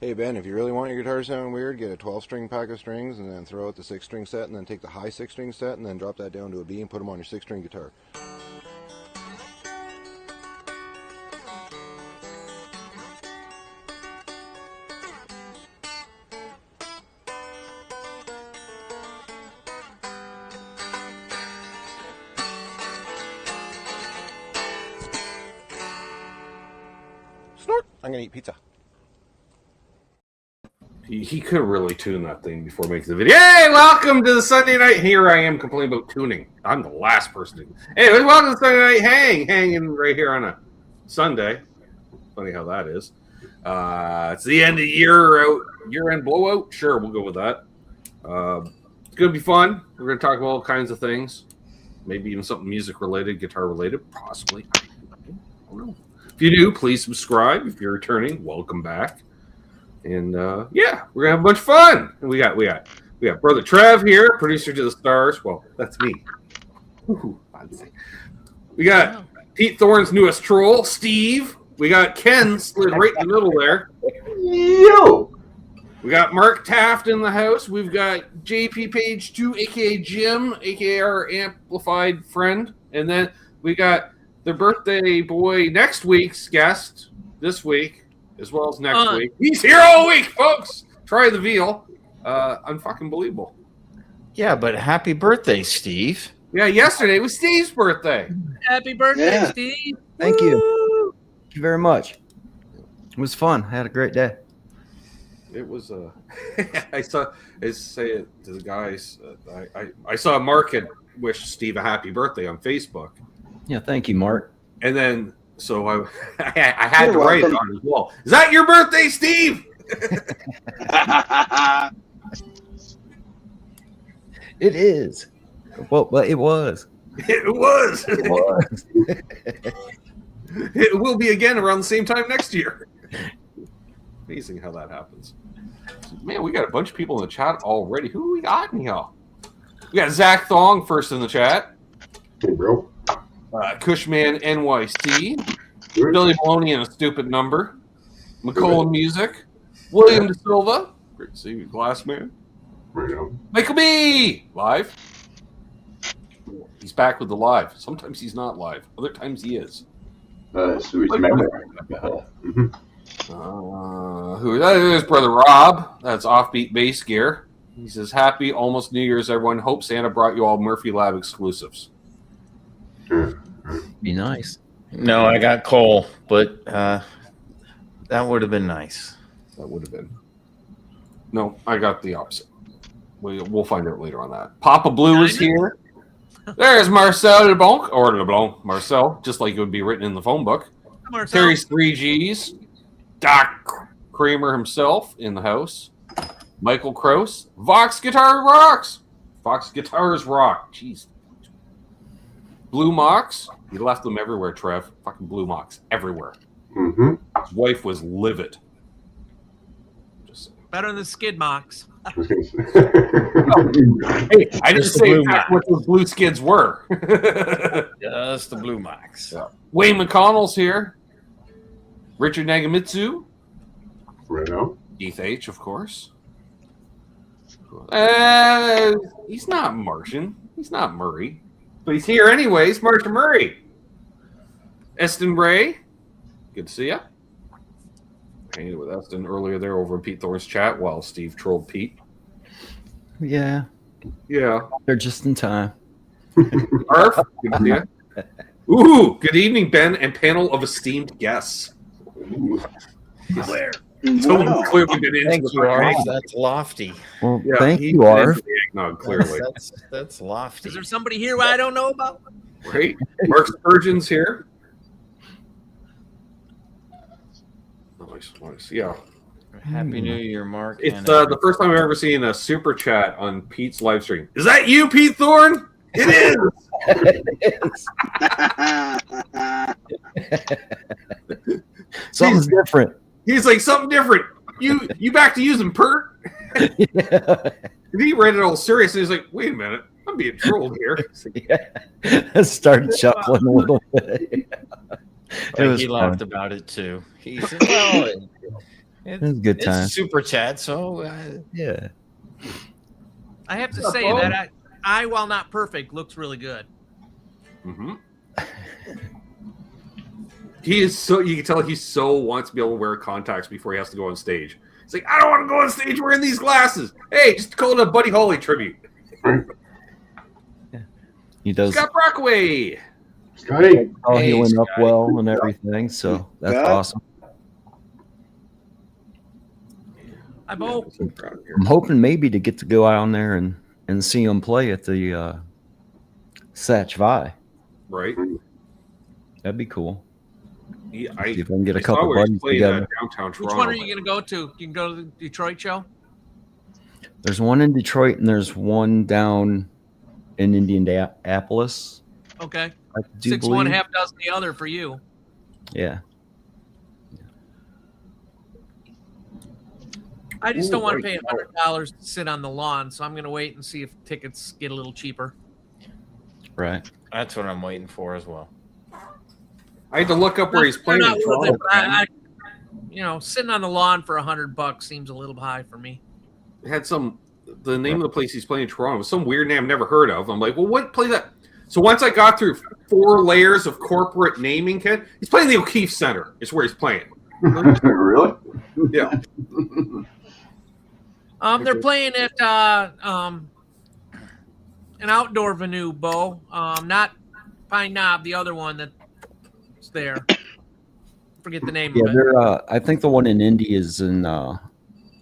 Hey Ben, if you really want your guitar to sound weird, get a 12-string pack of strings and then throw out the 6-string set and then take the high 6-string set and then drop that down to a B and put them on your 6-string guitar. Snort! I'm gonna eat pizza. He could really tune that thing before making the video. Hey, welcome to the Sunday night. Here I am complaining about tuning. I'm the last person to. Anyway, welcome to Sunday night hanging right here on a Sunday. Funny how that is. It's the end of year-end blowout. Sure, we'll go with that. It's going to be fun. We're going to talk about all kinds of things. Maybe even something music-related, guitar-related, possibly. I don't know. If you do, please subscribe. If you're returning, welcome back. And yeah, we're gonna have a bunch of fun. And we got brother Trev here, producer to the stars. Well, that's me. Ooh, fancy. We got Pete Thorne's newest troll, Steve. We got Ken slid right in the middle there. Yo! We got Mark Taft in the house. We've got JP Page 2, aka Jim, aka our amplified friend. And then we got the birthday boy next week's guest this week, as well as next week. He's here all week, folks. Try the veal. Unfucking believable. Yeah, but happy birthday, Steve. Yeah, yesterday was Steve's birthday. Happy birthday, Steve. Thank you. Thank you very much. It was fun. I had a great day. It was I say it to the guys. I saw Mark had wished Steve a happy birthday on Facebook. Yeah, thank you, Mark. And then so I had to write it on his wall. Is that your birthday, Steve? It is. Well, it was. It was. It was. It will be again around the same time next year. Amazing how that happens. Man, we got a bunch of people in the chat already. Who we got in here? We got Zach Thong first in the chat. Hey, bro. Cushman NYC. Billy Maloney and a stupid number. McCollum Music. William De Silva. Great to see you, Glassman. Right on. Michael B. Live. He's back with the live. Sometimes he's not live. Other times he is. Sweet memory. There's brother Rob. That's Offbeat Bass Gear. He says, "Happy almost New Year's, everyone. Hope Santa brought you all Murphy Lab exclusives." Be nice. No, I got coal, but that would have been nice. That would have been. No, I got the opposite. We'll find out later on that. Papa Blue is here. There's Marcel LeBlanc, or LeBlanc, Marcel, just like it would be written in the phone book. Marcel. Terry's 3Gs. Doc Kramer himself in the house. Michael Krause. Vox Guitar Rocks. Vox Guitars Rock. Jeez. Blue Mox. You left them everywhere, Trev. Fucking Blue Mox. Everywhere. Mm-hmm. His wife was livid. Just saying. Better than Skid Mox. Hey, I didn't say exactly what those blue skids were. Just the Blue Max. Yeah. Wayne McConnell's here. Richard Nagamitsu. Right on. Keith H, of course. He's not Martian. He's not Murray. But he's here anyways. Martian Murray. Eston Ray. Good to see you. Hanging with Eston earlier there over in Pete Thorne's chat while Steve trolled Pete. Yeah. Yeah. They're just in time. Arf. Good to see you. Ooh, good evening, Ben, and panel of esteemed guests. Where? Someone clearly been into Thanks, Arf. That's lofty. Well, Yeah, thank he's you, been Arf. into the eggnog, clearly. That's lofty. Is there somebody here I don't know about? Great. Mark Spurgeon's here. Nice. Yeah. Happy New Year, Mark. It's the first time I've ever seen a super chat on Pete's live stream. Is that you, Pete Thorne? It is. Something's different. He's like, something different. You back to using pert? Yeah. And he read it all serious, and he's like, wait a minute. I'm being trolled here. I started chuckling a little bit. He laughed about it too. He said, "Well, It was a good time. It's super chat, so Yeah. I have to What's up, say Bo? that I, while not perfect, looks really good. Mm-hmm. He is so, you can tell he so wants to be able to wear contacts before he has to go on stage. He's like, I don't want to go on stage wearing these glasses. Hey, just call it a Buddy Holly tribute. He does. Scott Brockway. Scotty. Oh, he Hey, went up Scotty. well and everything, so that's Scott? awesome. I Bo. I'm hoping maybe to get to go out on there and see him play at the Satch Vi. Right. That'd be cool. See See if I can get a I saw couple where he's buddies playing together. at downtown Toronto. Which one are you going to go to? You can go to the Detroit show? There's one in Detroit and there's one down in Indianapolis. Okay. I do 6 believe. one, half dozen the other for you. Yeah. I just Ooh, don't want to right. pay $100 to sit on the lawn, so I'm going to wait and see if tickets get a little cheaper. Right. that's what I'm waiting for as well. I had to look up where he's They're playing not in worth Toronto. it, but sitting on the lawn for $100 seems a little high for me. It had the name of the place he's playing in Toronto was some weird name I've never heard of. I'm like, well, what play that? So once I got through 4 layers of corporate naming, Ken, he's playing the O'Keefe Center. Is where he's playing. Really? Yeah. They're playing at an outdoor venue, Bo. Not Pine Knob, the other one that's there. Forget the name Yeah, of it. they're. I think the one in Indy is in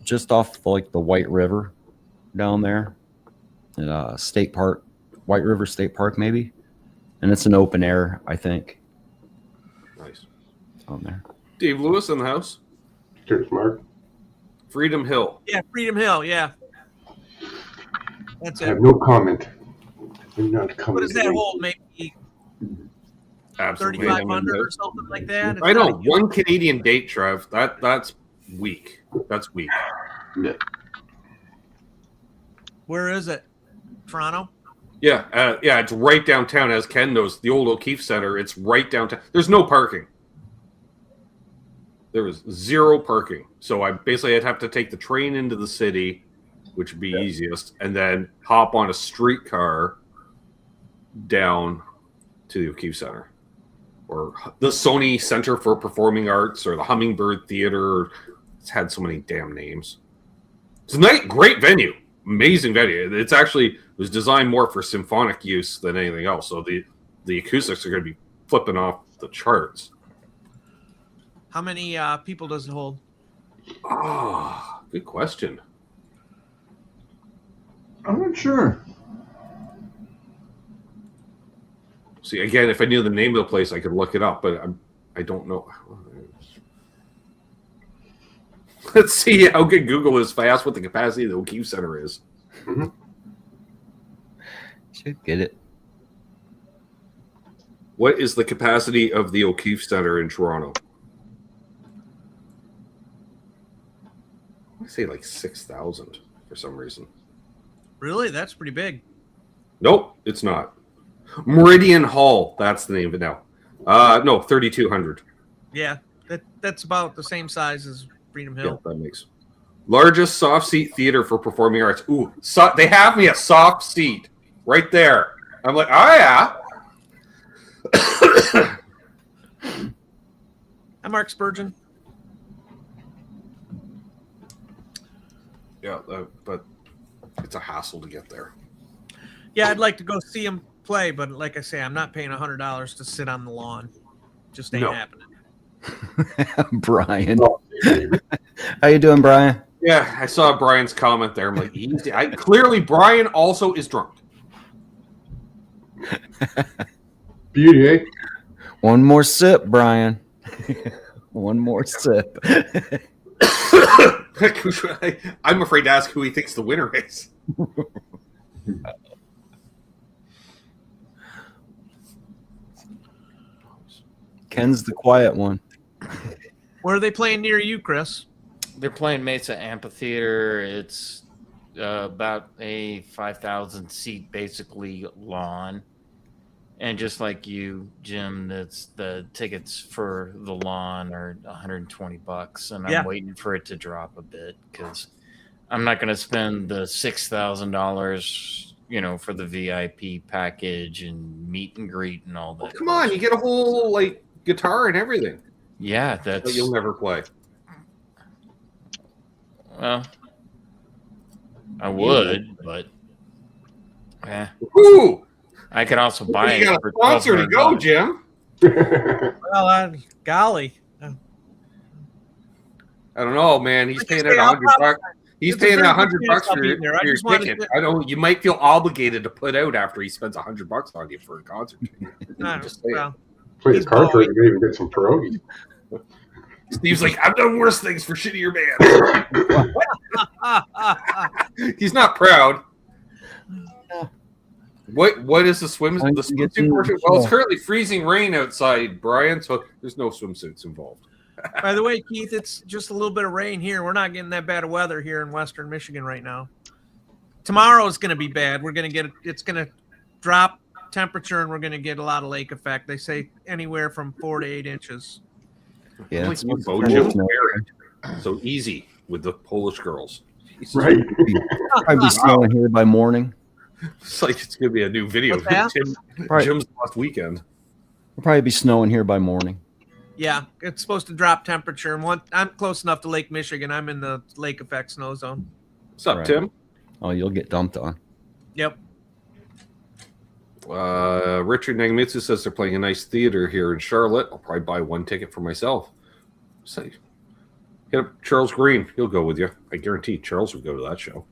just off like the White River down there, at State Park, White River State Park, maybe, and it's an open air, I think, Nice. on there. Dave Lewis in the house. Cheers, Mark. Freedom Hill. Yeah, Freedom Hill, yeah. That's I it. have no comment. I'm not coming. What does that hold? Maybe Absolutely. 3,500 or something like that? I know. One Canadian date, Trev. That's weak. That's weak. Yeah. Where is it? Toronto? Yeah, yeah, it's right downtown, as Ken knows. The old O'Keefe Center, it's right downtown. There's no parking. There was 0 parking. So I basically I'd have to take the train into the city, which would be easiest, and then hop on a streetcar down to the O'Keefe Center. Or the Sony Center for Performing Arts, or the Hummingbird Theater. It's had so many damn names. It's a great venue. Amazing venue. It's actually was designed more for symphonic use than anything else. So the acoustics are going to be flipping off the charts. How many people does it hold? Ah, good question. I'm not sure. See, again, if I knew the name of the place, I could look it up, but I don't know. Let's see how good Google is if I ask what the capacity of the O'Keefe Center is. Mm-hmm. Should get it. What is the capacity of the O'Keefe Center in Toronto? I say like 6,000 for some reason. Really? That's pretty big. Nope, it's not. Meridian Hall, that's the name of it now. No, 3,200. Yeah, that's about the same size as Freedom Yeah, Hill. that makes largest soft seat theater for performing arts. Ooh, they have me a soft seat right there. I'm like, oh yeah. I'm Mark Spurgeon. Yeah, but it's a hassle to get there. Yeah, I'd like to go see him play, but like I say, I'm not paying $100 to sit on the lawn. Just ain't No. happening. Brian. How you doing, Brian? Yeah, I saw Brian's comment there. I'm like, easy. Clearly, Brian also is drunk. Beauty, eh? One more sip, Brian. One more sip. I'm afraid to ask who he thinks the winner is. Ken's the quiet one. Where are they playing near you, Chris? They're playing Mesa Amphitheater. It's about a 5,000 seat, basically, lawn. And just like you, Jim, that's the tickets for the lawn are $120, and I'm Yeah. waiting for it to drop a bit because I'm not going to spend the $6,000, for the VIP package and meet and greet and all that. Come on, you get a whole like guitar and everything Yeah, that that's you'll never play. well, I would, but Ooh, I could also buy you it got for a sponsor to go, $1,200. Jim. Well, golly. I don't know, man. He's Like I paying say, out I'll $100. He's it's a paying very out good $100 chance I'll for be your, there. I for your just wanted ticket. to- I know you might feel obligated to put out after he spends $100 on you for a concert. Just saying. Well, Play the He's card blowing. you can even get some pierogies. Steve's like, I've done worse things for shittier bands. He's not proud. What is the swimsuit portion? Well, it's currently freezing rain outside, Brian, so there's no swimsuits involved. By the way, Keith, it's just a little bit of rain here. We're not getting that bad of weather here in Western Michigan right now. Tomorrow is going to be bad. It's going to drop temperature, and we're going to get a lot of lake effect. They say anywhere from 4 to 8 inches. Yeah, Like it's you, Bo, kind Jim, of snow. so easy with the Polish girls. Jesus. Right. Probably be snowing here by morning. It's like it's going to be a new video. What's that? Jim's last weekend. It'll probably be snowing here by morning. Yeah, it's supposed to drop temperature. And I'm close enough to Lake Michigan. I'm in the lake effect snow zone. What's up, Right. Tim? Oh, you'll get dumped on. Yep. Richard Nagamitsu says they're playing a nice theater here in Charlotte. I'll probably buy one ticket for myself. Say, hit up Charles Green. He'll go with you. I guarantee Charles would go to that show.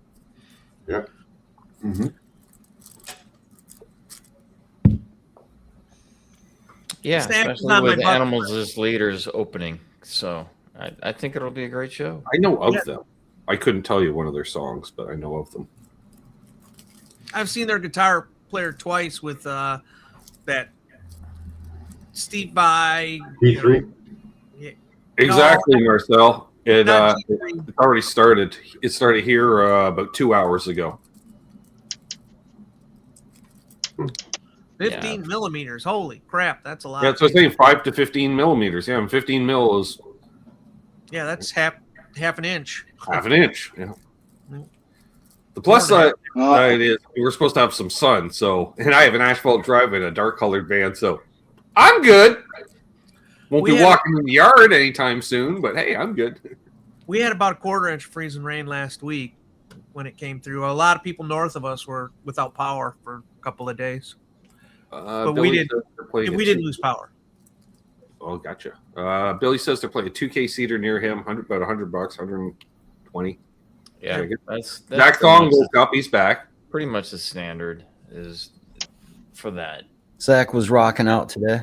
Yeah. Mm-hmm. Yeah, Snacks is especially on my with bucket Animals as Leaders opening. So I think it'll be a great show. I know of Yeah. them. I couldn't tell you one of their songs, but I know of them. I've seen their guitar player twice with that Steve Vai. P3. Exactly, Marcel. It's Not G3. already started. It started here about 2 hours ago. 15 millimeters. Holy crap, that's a lot. Yeah, that's what I'm saying. 5 to 15 millimeters. Yeah, and 15 mil is Yeah, that's half an inch. half an inch. Yeah. The plus side is we're supposed to have some sun. So, and I have an asphalt drive and a dark colored van, so I'm good. Won't We be had- walking in the yard anytime soon, but hey, I'm good. We had about a quarter inch of freezing rain last week when it came through. A lot of people north of us were without power for a couple of days. But we Billy didn't- says they're playing We a didn't two- lose power. Oh, gotcha. Billy says they're playing a 2K seater near him. About $100, 120. Yeah, Yeah, that's Zach Thong woke up. He's back. pretty much the standard is for that. Zach was rocking out today.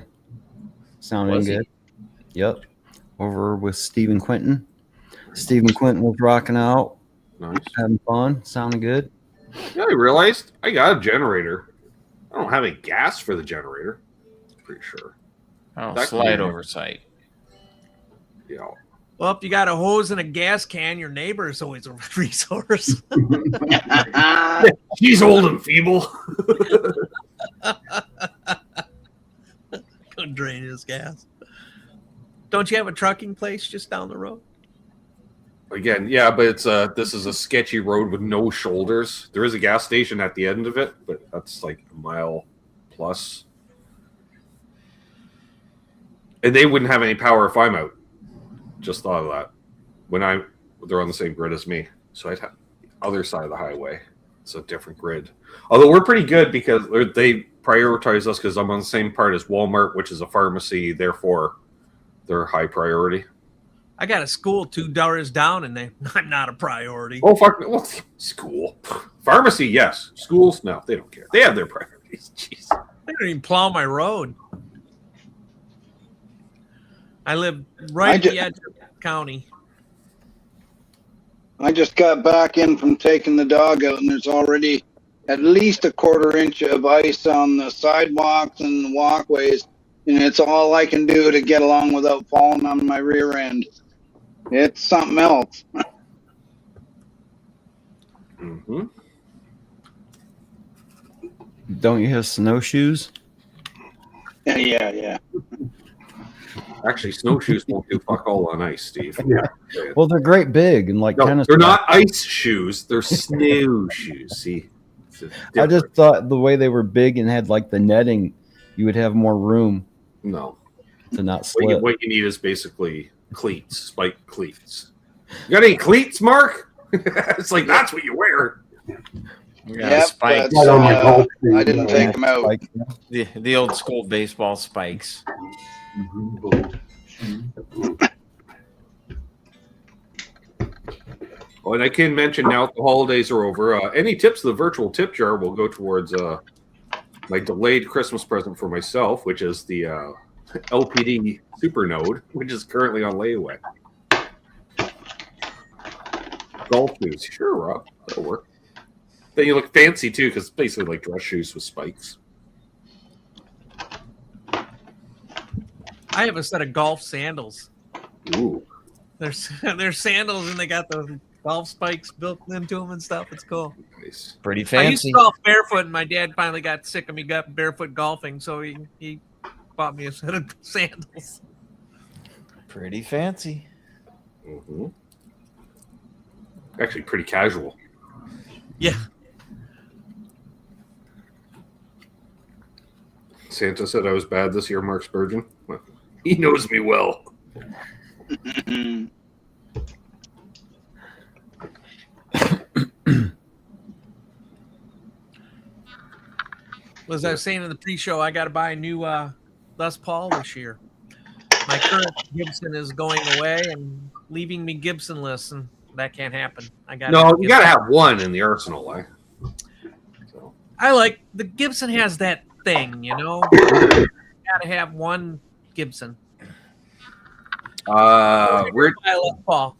Sounding Was he? good. Yep. Over with Stephen Quinton. Stephen Quinton was rocking out, Nice. having fun, sounding good. Yeah, I realized I got a generator. I don't have any gas for the generator. Pretty sure. Oh, That slight could be- oversight. Yeah. Well, if you got a hose and a gas can, your neighbor is always a resource. He's old and feeble. Couldn't drain his gas. Don't you have a trucking place just down the road? Again, yeah, but it's this is a sketchy road with no shoulders. There is a gas station at the end of it, but that's like a mile plus. And they wouldn't have any power if I'm out. Just thought of that. They're on the same grid as me. So I'd have the other side of the highway. It's a different grid. Although we're pretty good because they prioritize us because I'm on the same part as Walmart, which is a pharmacy, therefore they're high priority. I got a school 2 doors down, and I'm not a priority. Oh, fuck. Well, school. Pharmacy, yes. Schools, no. They don't care. They have their priorities. Jeez. They don't even plow my road. I live right at the edge of the county. I just got back in from taking the dog out, and there's already at least a quarter inch of ice on the sidewalks and the walkways, and it's all I can do to get along without falling on my rear end. It's something else. Mm-hmm. Don't you have snowshoes? Yeah. Actually, snowshoes won't do fuck all on ice, Steve. Yeah. Well, they're great big and like No, tennis. they're not ice shoes. They're snowshoes. See, it's a I just difference. thought the way they were big and had like the netting, you would have more room No. to not What you, slip. what you need is basically cleats, spiked cleats. You got any cleats, Mark? It's like that's what you wear. Yeah, Yep, spikes. that's, Not on my golf shoes, I didn't take them out. Like, The old school baseball spikes. Oh, and I can mention now that the holidays are over. Any tips? The virtual tip jar will go towards my delayed Christmas present for myself, which is the LPD Supernode, which is currently on layaway. Golf shoes, sure, Rob, that'll work. Then you look fancy too, because it's basically like dress shoes with spikes. I have a set of golf sandals. Ooh, They're sandals and they got the golf spikes built into them and stuff. It's cool. nice. Pretty I used to fancy. golf barefoot, and my dad finally got sick of me got barefoot golfing, so he bought me a set of sandals. Pretty fancy. Mm-hmm. Actually, pretty casual. Yeah. Santa said I was bad this year, Mark Spurgeon. Well, he knows me well. As I was saying in the pre-show, I got to buy a new Les Paul this year. My current Gibson is going away and leaving me Gibsonless, and that can't happen. I got No, you got to have one in the arsenal, eh? So. I like the Gibson has that thing, you know. You got to have one Gibson. Rich, I Les Paul.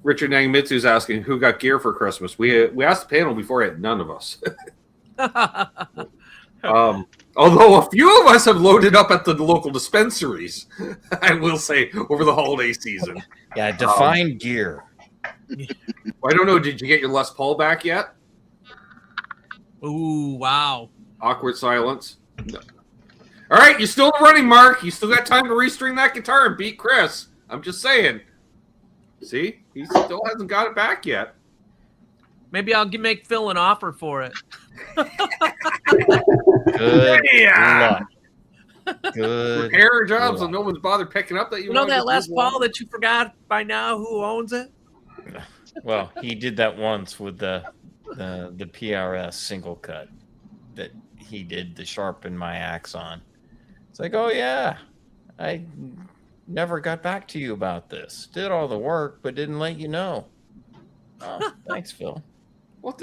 Richard Nagamitsu's asking who got gear for Christmas. We asked the panel before, it none of us. Although a few of us have loaded up at the local dispensaries, I will say, over the holiday season. Yeah, define gear. I don't know. Did you get your Les Paul back yet? Ooh, wow. Awkward silence. No. All right, you're still running, Mark. You still got time to restring that guitar and beat Chris. I'm just saying. See, he still hasn't got it back yet. Maybe I'll make Phil an offer for it. Good Yeah. luck. Good. Repair jobs luck. and no one's bothered picking up that you You know wanted that to Les move on? Paul that you forgot by now who owns it? Well, he did that once with the PRS single cut that he did to sharpen my axe on. It's like, oh yeah, I never got back to you about this. Did all the work, but didn't let you know. Oh, thanks, Phil. Well,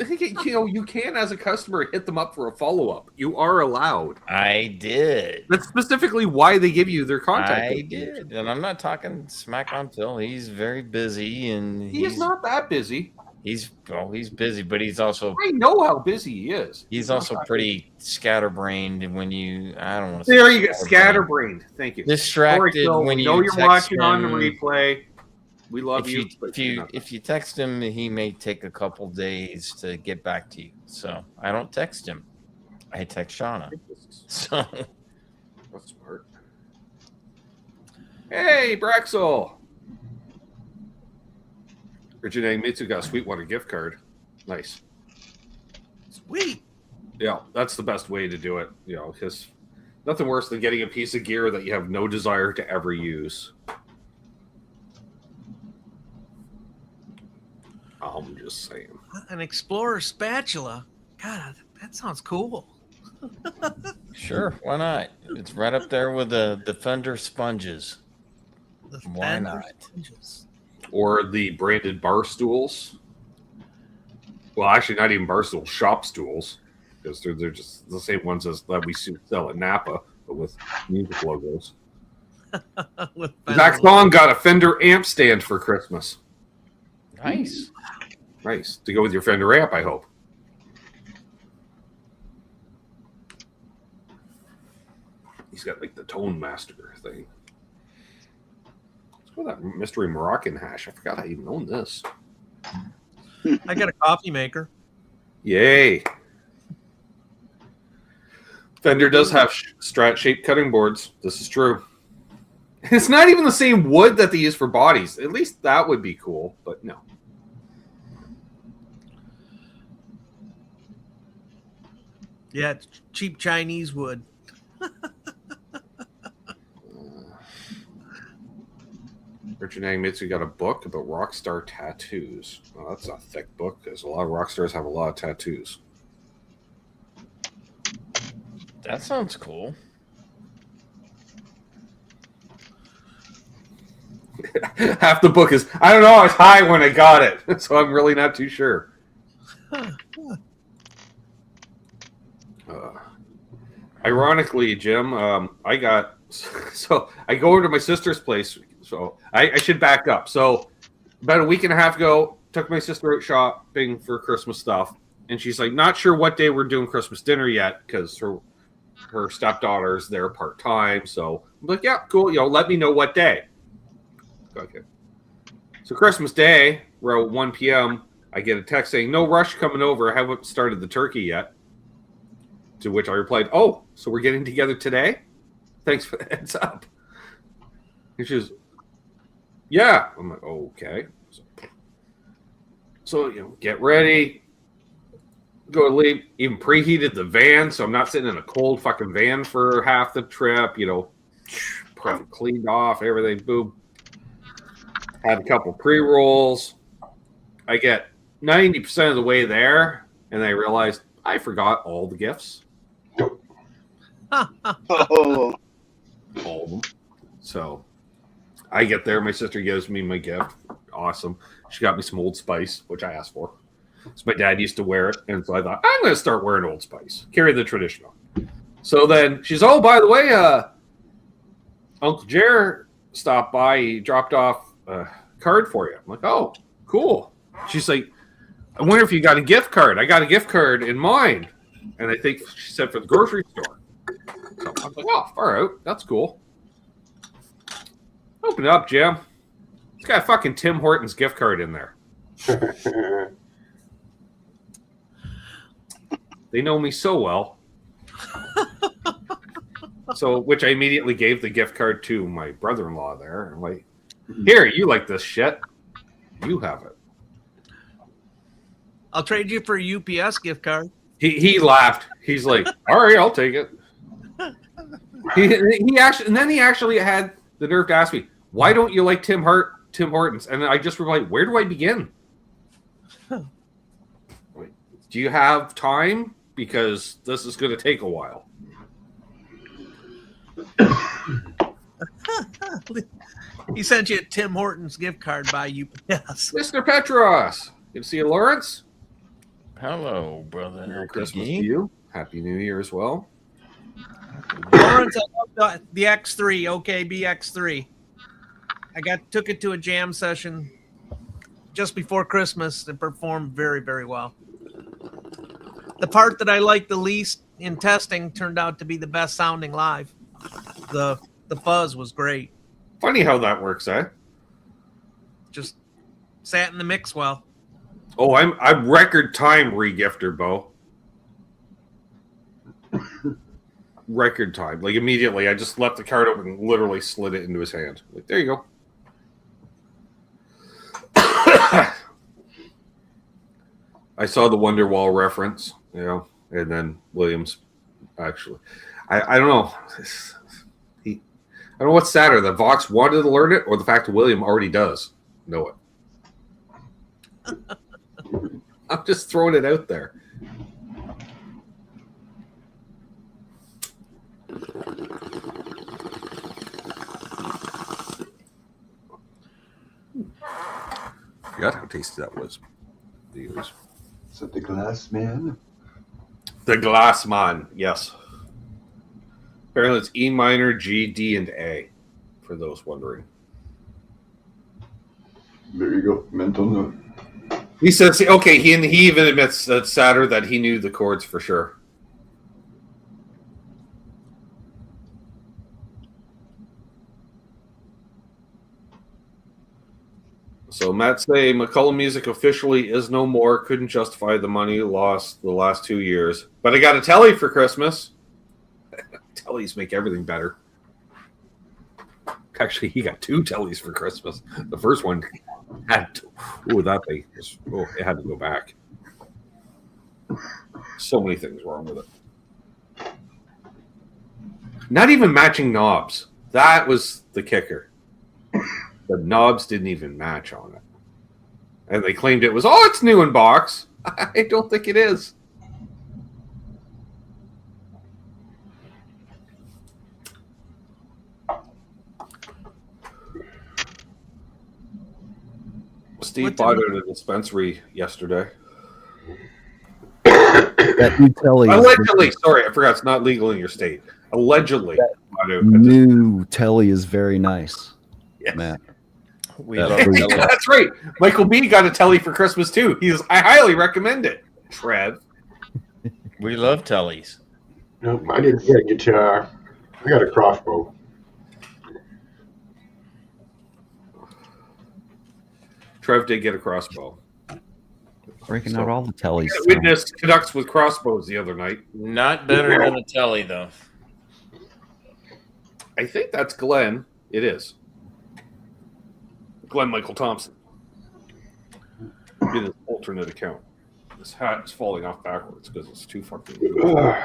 you can, as a customer, hit them up for a follow-up. You are allowed. I did. That's specifically why they give you their contact. I information. did. And I'm not talking smack on Phil. He's very busy and He is not that busy. he's busy, but he's also I know how busy he is. pretty scatterbrained when you I don't want to say There you go, scatterbrained. Thank you. distracted Phil, when we you know you're text watching on the him. replay. We love If you. you text him, he may take a couple days to get back to you. So I don't text him. I text Shauna. So That's smart. Hey, Braxel. Richard Mitsu got a Sweetwater gift card. Nice. Sweet. Yeah, that's the best way to do it. You know, because nothing worse than getting a piece of gear that you have no desire to ever use. I'm just saying. An Explorer spatula. God, that sounds cool. sure, why not? It's right up there with the Fender sponges. The Why Fender not? sponges. Or the branded bar stools. Well, actually, not even bar stools, shop stools. Because they're just the same ones as that we sell at Napa, but with music logos. With Zach Fender. Song got a Fender amp stand for Christmas. Nice. Nice. To go with your Fender amp, I hope. He's got like the Tone Master thing. What's with that mystery Moroccan hash? I forgot I even owned this. I got a coffee maker. Yay. Fender does have Strat-shaped cutting boards. This is true. It's not even the same wood that they use for bodies. At least that would be cool, but no. Yeah, it's cheap Chinese wood. Richard Nagmitsu got a book about rock star tattoos. Well, that's a thick book because a lot of rock stars have a lot of tattoos. That sounds cool. Half the book is, I don't know, I was high when I got it, so I'm really not too sure. Ironically, Jim, I got, so I go over to my sister's place, so I should back up. So about a week and a half ago, took my sister out shopping for Christmas stuff, and she's like, not sure what day we're doing Christmas dinner yet, because her stepdaughter's there part-time, so I'm like, yeah, cool, let me know what day. Okay. So Christmas Day, around 1 p.m., I get a text saying, no rush coming over, I haven't started the turkey yet. To which I replied, oh, so we're getting together today? Thanks for the heads up. And she was, yeah. I'm like, okay. So get ready. Go to leave. Even preheated the van, so I'm not sitting in a cold fucking van for half the trip. Cleaned off, everything, boom. Had a couple pre-rolls. I get 90% of the way there, and I realized I forgot all the gifts. Oh, All of them. So I get there. My sister gives me my gift. Awesome. She got me some Old Spice, which I asked for. So my dad used to wear it, and so I thought, I'm going to start wearing Old Spice. Carry the tradition on. So then she's, oh, by the way, Uncle Jer stopped by. He dropped off a card for you. I'm like, oh, cool. She's like, I wonder if you got a gift card. I got a gift card in mind. And I think she said for the grocery store. So I was like, oh, far out. That's cool. Open it up, Jim. It's got fucking Tim Hortons gift card in there. They know me so well. So, which I immediately gave the gift card to my brother-in-law there. I'm like, here, you like this shit. You have it. I'll trade you for a UPS gift card. He laughed. He's like, all right, I'll take it. He actually had the nerve to ask me, why don't you like Tim Hortons? And I just replied, where do I begin? Wait, do you have time? Because this is going to take a while. He sent you a Tim Hortons gift card by UPS. Mr. Petros. Good to see you, Lawrence. Hello, brother. Merry Christmas to you. Happy New Year as well. Lawrence, I love the X3, OKB X3. I took it to a jam session just before Christmas and performed very, very well. The part that I liked the least in testing turned out to be the best sounding live. The fuzz was great. Funny how that works, eh? Just sat in the mix well. Oh, I'm record time regifter, Bo. Record time. Like immediately, I just left the card open and literally slid it into his hand. Like, there you go. I saw the Wonderwall reference, and then Williams actually. I don't know. I don't know what's sadder, that Vox wanted to learn it or the fact that William already does know it. I'm just throwing it out there. Forgot how tasty that was. Is that the glass man? The glass man, yes. Apparently it's E minor, G, D, and A, for those wondering. There you go. Mental note. He says, okay, he even admits that it's sadder that he knew the chords for sure. So Matt say McCullum Music officially is no more. Couldn't justify the money lost the last 2 years. But I got a telly for Christmas. tellies make everything better. Actually, he got 2 tellies for Christmas. The first one had to, that thing was, it had to go back. So many things wrong with it. Not even matching knobs. That was the kicker. The knobs didn't even match on it. And they claimed it was, it's new in box. I don't think it is. Steve bought it at a dispensary yesterday. That new telly. Allegedly, sorry, I forgot it's not legal in your state. Allegedly, New telly is very nice. Yes. Matt. We love Telly. telly. That's right. Michael B got a telly for Christmas too. I highly recommend it. Trev. We love tellies. Nope, I didn't get a guitar. I got a crossbow. Trev did get a crossbow. Breaking out all the tellies. I witnessed Canucks with crossbows the other night. Not better than a telly, though. I think that's Glenn. It is. Glenn Michael Thompson. Get his alternate account. This hat is falling off backwards because it's too fucking good.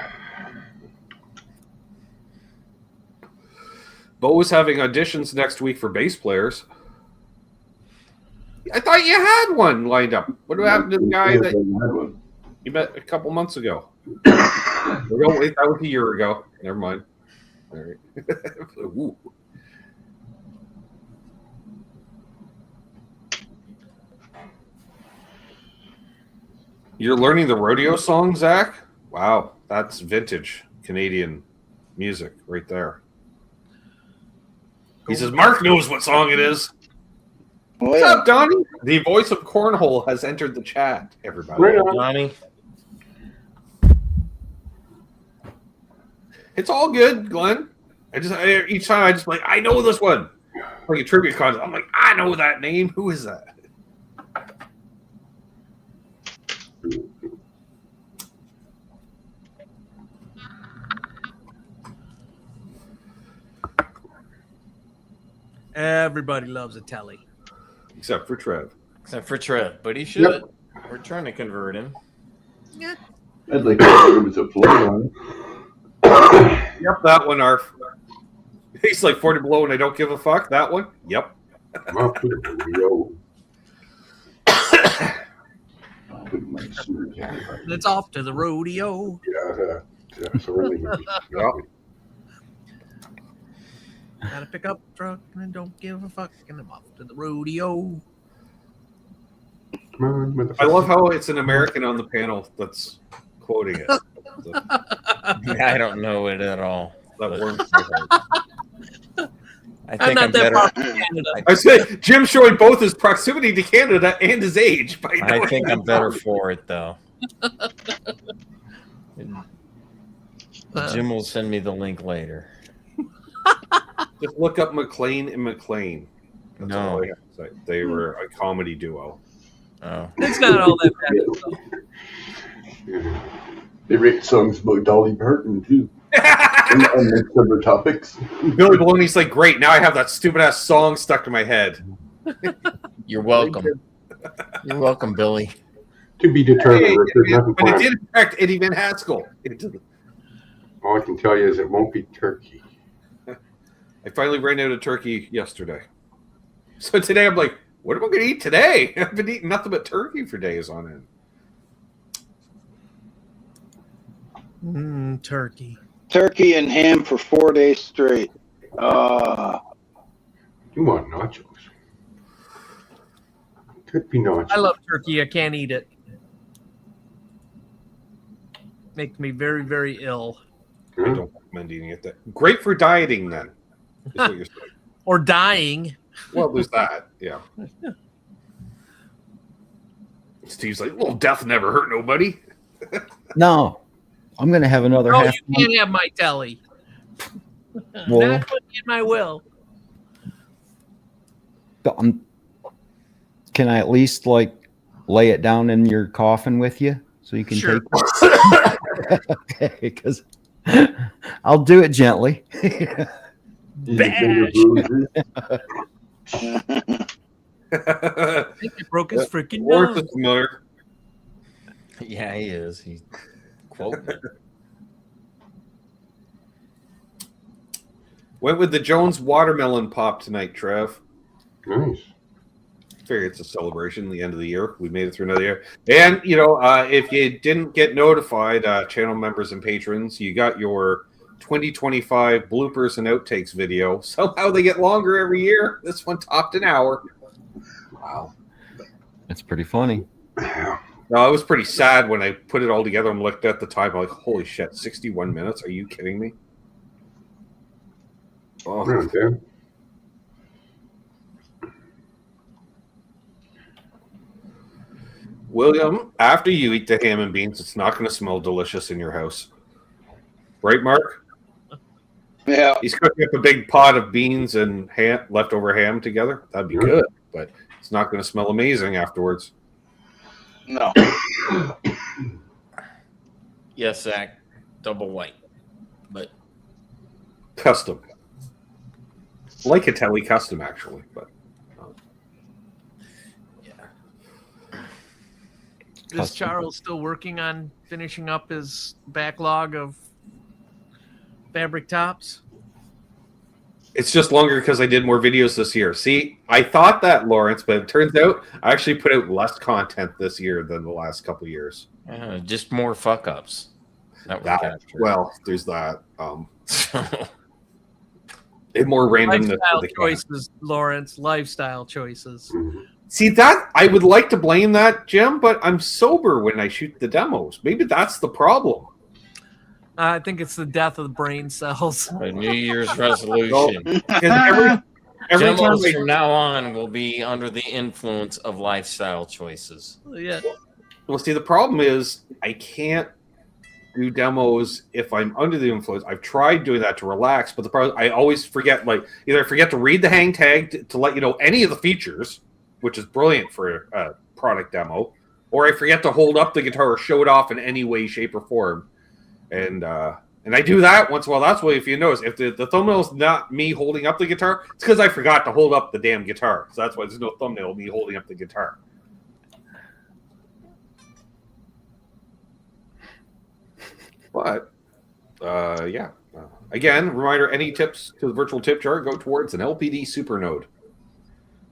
Bo is having auditions next week for bass players. I thought you had one lined up. What happened to the guy that you met a couple months ago? Wait, that was a year ago. Never mind. All right. Ooh. You're learning the rodeo song, Zach? Wow, that's vintage Canadian music right there. He says, Mark knows what song it is. What's up, Donnie? The voice of Cornhole has entered the chat, everybody. Right on. Donnie. It's all good, Glenn. Each time I just like, I know this one. Like a tribute contest. I'm like, I know that name. Who is that? Everybody loves a telly. Except for Trev. Except for Trev, but he should. We're trying to convert him. I'd like to know there was a floor on it. Yep, that one, Arf. He's like 40 below and I don't give a fuck. That one? Yep. I'm off to the rodeo. It's off to the rodeo. Yeah, so really. Yep. Gotta pick up a truck and don't give a fuck, and I'm off to the rodeo. Come on, motherfucker. I love how it's an American on the panel that's quoting it. I don't know it at all. That but warms my heart. I think I'm not I'm that better. far from Canada. I said Jim showing both his proximity to Canada and his age. By I knowing think that I'm better song. for it, though. Jim will send me the link later. Just look up McLean and McLean. That's No. all I have to say. They were a comedy duo. Oh. It's not all that bad. They write songs about Dolly Parton too. on next other topics. Billy Baloney's like, great, now I have that stupid ass song stuck in my head. You're welcome. You're welcome, Billy. To be determined. Hey, Richard, nothing but it planned. did affect Eddie Van Haskell. All I can tell you is it won't be turkey. I finally ran out of turkey yesterday. So today I'm like, what am I going to eat today? I've been eating nothing but turkey for days on end. Turkey. Turkey and ham for 4 days straight. You want nachos? Could be nachos. I love turkey. I can't eat it. Makes me very, very ill. I don't recommend eating it. Great for dieting then, is what you're saying. Or dying. Well, there's that, yeah. Steve's like, well, death never hurt nobody. No, I'm gonna have another No, half. you can't have my telly. Well- Not putting in my will. Can I at least like lay it down in your coffin with you so you can Sure. take it? Okay, because I'll do it gently. He's a finger bruiser. I think he broke his freaking Lawrence nose. is familiar. Yeah, he is. He's quoting it. Went with the Jones watermelon pop tonight, Trev. Nice. Figure it's a celebration, the end of the year. We made it through another year. And, you know, if you didn't get notified, channel members and patrons, you got your 2025 bloopers and outtakes video. Somehow they get longer every year. This one topped an hour. Wow. It's pretty funny. Yeah. No, I was pretty sad when I put it all together and looked at the time. I'm like, holy shit, 61 minutes? Are you kidding me? Oh, Okay. William, after you eat the ham and beans, it's not going to smell delicious in your house. Right, Mark? Yeah. He's cooking up a big pot of beans and leftover ham together. That'd be good, but it's not going to smell amazing afterwards. No. Yes, Zach. Double white. But Custom. Like a Telly custom, actually. But Is Charles still working on finishing up his backlog of fabric tops? it's just longer because I did more videos this year. See, I thought that, Lawrence, but it turns out I actually put out less content this year than the last couple of years. just more fuck ups. That was captured. Well, there's that. And more randomness. Lifestyle choices, Lawrence. Lifestyle choices. See, that I would like to blame that, Jim, but I'm sober when I shoot the demos. Maybe that's the problem. I think it's the death of the brain cells. A New Year's resolution. Because every time Demos I, from now on will be under the influence of lifestyle choices. Yeah. well, see, the problem is I can't do demos if I'm under the influence. I've tried doing that to relax, but the problem I always forget. Like either I forget to read the hang tag to let you know any of the features, which is brilliant for a product demo, or I forget to hold up the guitar or show it off in any way, shape, or form. And I do that once in a while. That's why, if you notice, if the thumbnail is not me holding up the guitar, it's because I forgot to hold up the damn guitar. So that's why there's no thumbnail of me holding up the guitar. But, yeah. Again, reminder, any tips to the virtual tip jar go towards an LPD Supernode.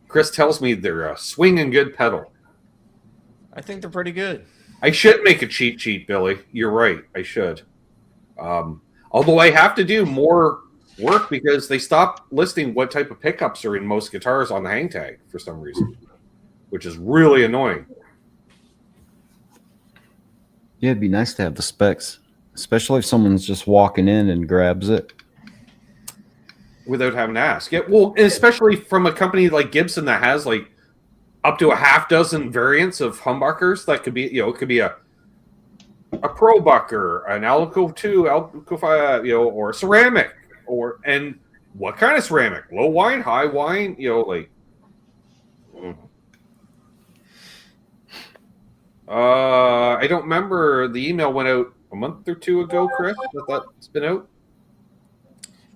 Chris tells me they're a swinging good pedal. I think they're pretty good. I should make a cheat sheet, Billy. You're right. I should. Although I have to do more work because they stopped listing what type of pickups are in most guitars on the hang tag for some reason, which is really annoying. Yeah, it'd be nice to have the specs, especially if someone's just walking in and grabs it. Without having to ask. Yeah, well, especially from a company like Gibson that has like up to a half dozen variants of humbuckers that could be, it could be a Pro Bucker, an Alco 2, Alco 5, or a ceramic, and what kind of ceramic? Low wine, high wine, like. I don't remember. The email went out a month or two ago, Chris. That's been out.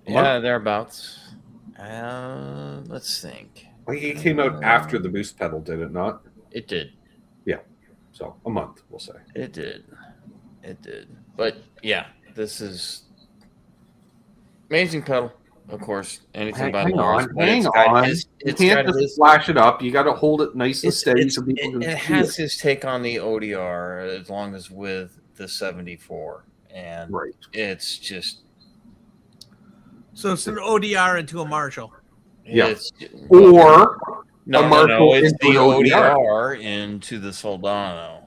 Yeah, thereabouts. Let's think. Like it came out after the boost pedal, did it not? It did. Yeah. So a month, we'll say. It did. But yeah, this is amazing pedal, of course. Anything about Lawrence. Hang on. You can't just flash it up. You got to hold it nice and steady so people can see it. It has his take on the ODR as long as with the 74. And right. It's just... So it's an ODR into a Marshall. Yeah. No, Marshall it's into the an ODR into the Soldano.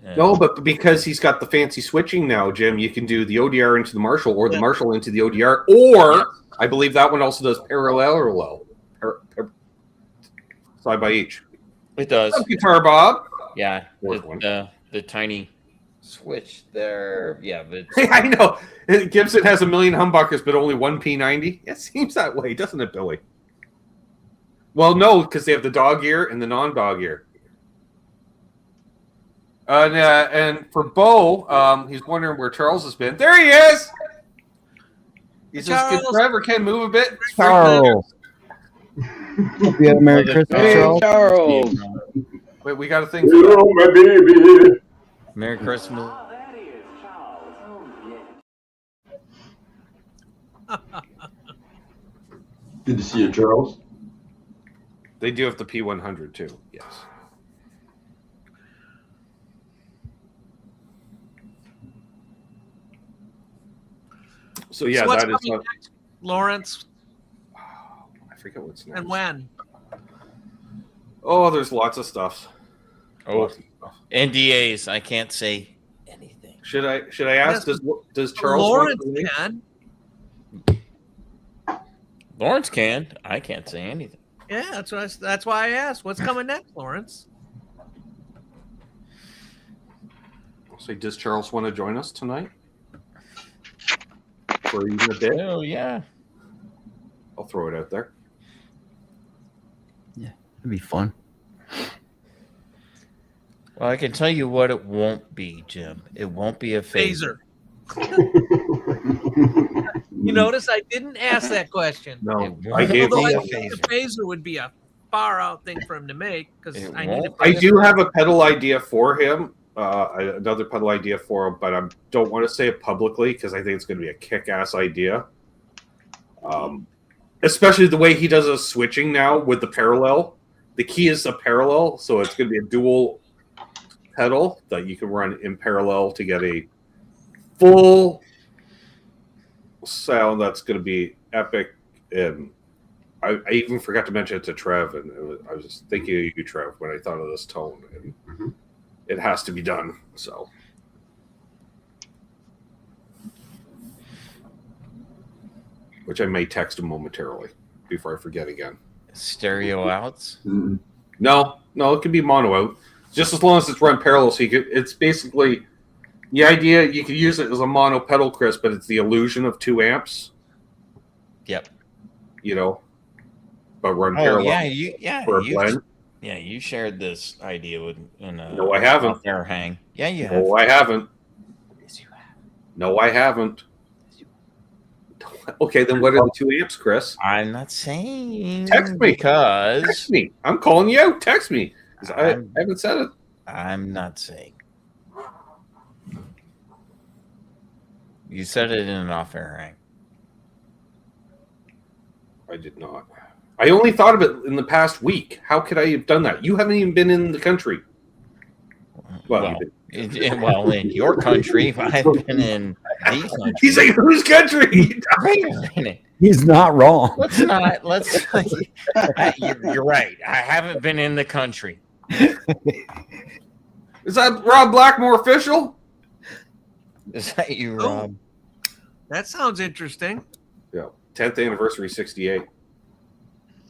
And no, but because he's got the fancy switching now, Jim, you can do the ODR into the Marshall or the Marshall into the ODR, or I believe that one also does parallel, side by each. It does. Guitar Bob. Yeah, the tiny switch there. Yeah, but I know Gibson has a million humbuckers, but only one P90. It seems that way, doesn't it, Billy? Well, no, because they have the dog ear and the non-dog ear. And for Bo, he's wondering where Charles has been. There he is. He says, "Good Charles. driver can move a bit." Charles. Hope you had a Merry Christmas, Hey, Charles. Charles. Wait, we got a thing for that. Hello, my baby. Merry Christmas. Good to see you, Charles. They do have the P100 too. Yes. So yeah, what's that is. coming next, Lawrence, I forget what's next. and when? Oh, there's lots of stuff. Oh, Lots of stuff. NDAs. I can't say anything. Should I ask? Yes. Does Charles Lawrence want to leave? can. Lawrence can. I can't say anything. Yeah, that's why I asked. What's coming next, Lawrence? Say, does Charles want to join us tonight? For even a bit? Oh yeah. I'll throw it out there. It'd be fun. Well, I can tell you what it won't be, Jim. It won't be a phaser. You notice I didn't ask that question. No, It I gave Although me I a think the phaser. phaser would be a far out thing for him to make because It I need a won't. I phaser. do have a pedal idea for him. Another pedal idea for him, but I don't want to say it publicly because I think it's going to be a kick-ass idea. Especially the way he does his switching now with the parallel. The key is a parallel, so it's going to be a dual pedal that you can run in parallel to get a full sound that's going to be epic. And I even forgot to mention it to Trev, and I was just thinking of you, Trev, when I thought of this tone. And it has to be done. So, which I may text him momentarily before I forget again. Stereo outs. No, it can be mono out, just as long as it's run parallel. So it's basically the idea. You could use it as a mono pedal, Chris, but it's the illusion of 2 amps. Yep. You know, but run Oh parallel yeah, for a blend. you shared this idea with No, I haven't. Air hang. Yeah, you have. No, I haven't. Yes, you have. No, I haven't. Okay, then what are the 2 amps, Chris? I'm not saying. Text me. Because Text me. I'm calling you out. Text me. 'Cause I haven't said it. I'm not saying. You said it in an off-air hang. I did not. I only thought of it in the past week. How could I have done that? You haven't even been in the country. Well, In your country, I've been in the country. he's like, whose country? Wait a minute. He's not wrong. Let's. You're right. I haven't been in the country. Is that Rob Blackmore official? Is that you, Rob? That sounds interesting. Yeah. 10th anniversary 68.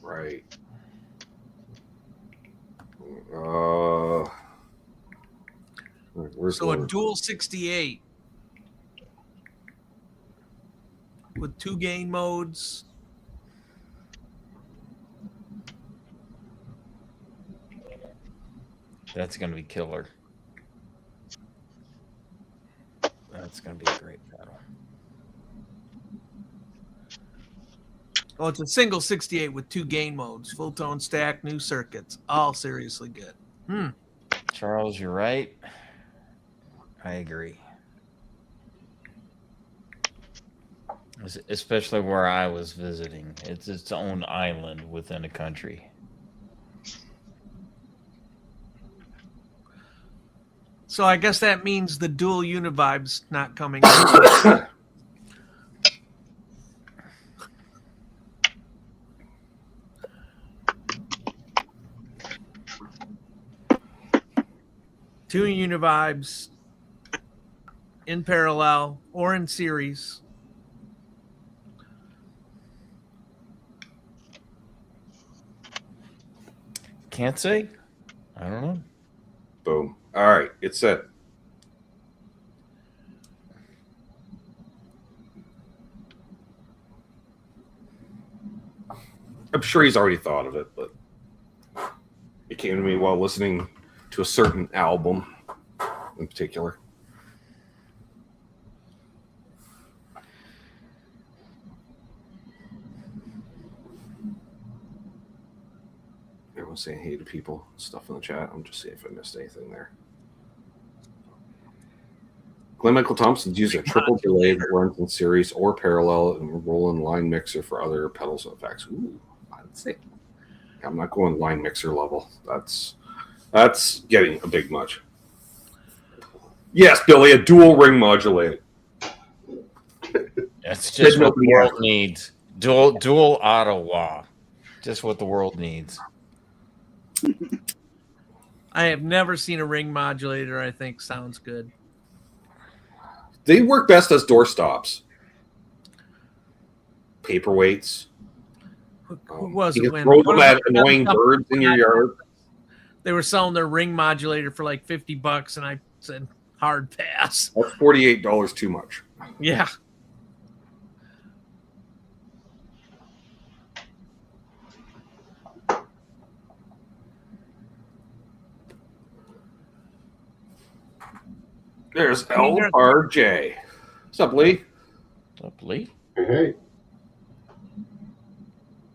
Right. Where's So a Lauren? dual 68 with 2 gain modes. That's gonna be killer. That's gonna be a great battle. Oh, it's a single 68 with 2 gain modes, full tone stack, new circuits, all seriously good. Charles, you're right. I agree. Especially where I was visiting. It's its own island within a country. So I guess that means the dual Univibe's not coming. Two Univibes in parallel or in series. Can't say. I don't know. Boom. All right. It's set. I'm sure he's already thought of it, but it came to me while listening to a certain album in particular. I'm saying hey to people, stuff in the chat. I'm just seeing if I missed anything there. Glenn Michael Thompson's used a triple delay that runs in series or parallel and Roland line mixer for other pedals and effects. Ooh, I'd say I'm not going line mixer level. That's getting a bit much. Yes, Billy, a dual ring modulator. That's just what the world needs. Dual Ottawa. Just what the world needs. I have never seen a ring modulator I think sounds good. They work best as doorstops. Paperweights. Who was You it can when throw them at annoying birds in your yard. they were selling their ring modulator for like $50 and I said hard pass. That's $48 too much. Yeah. There's LRJ. What's up, Lee? What's up, Lee? Hey.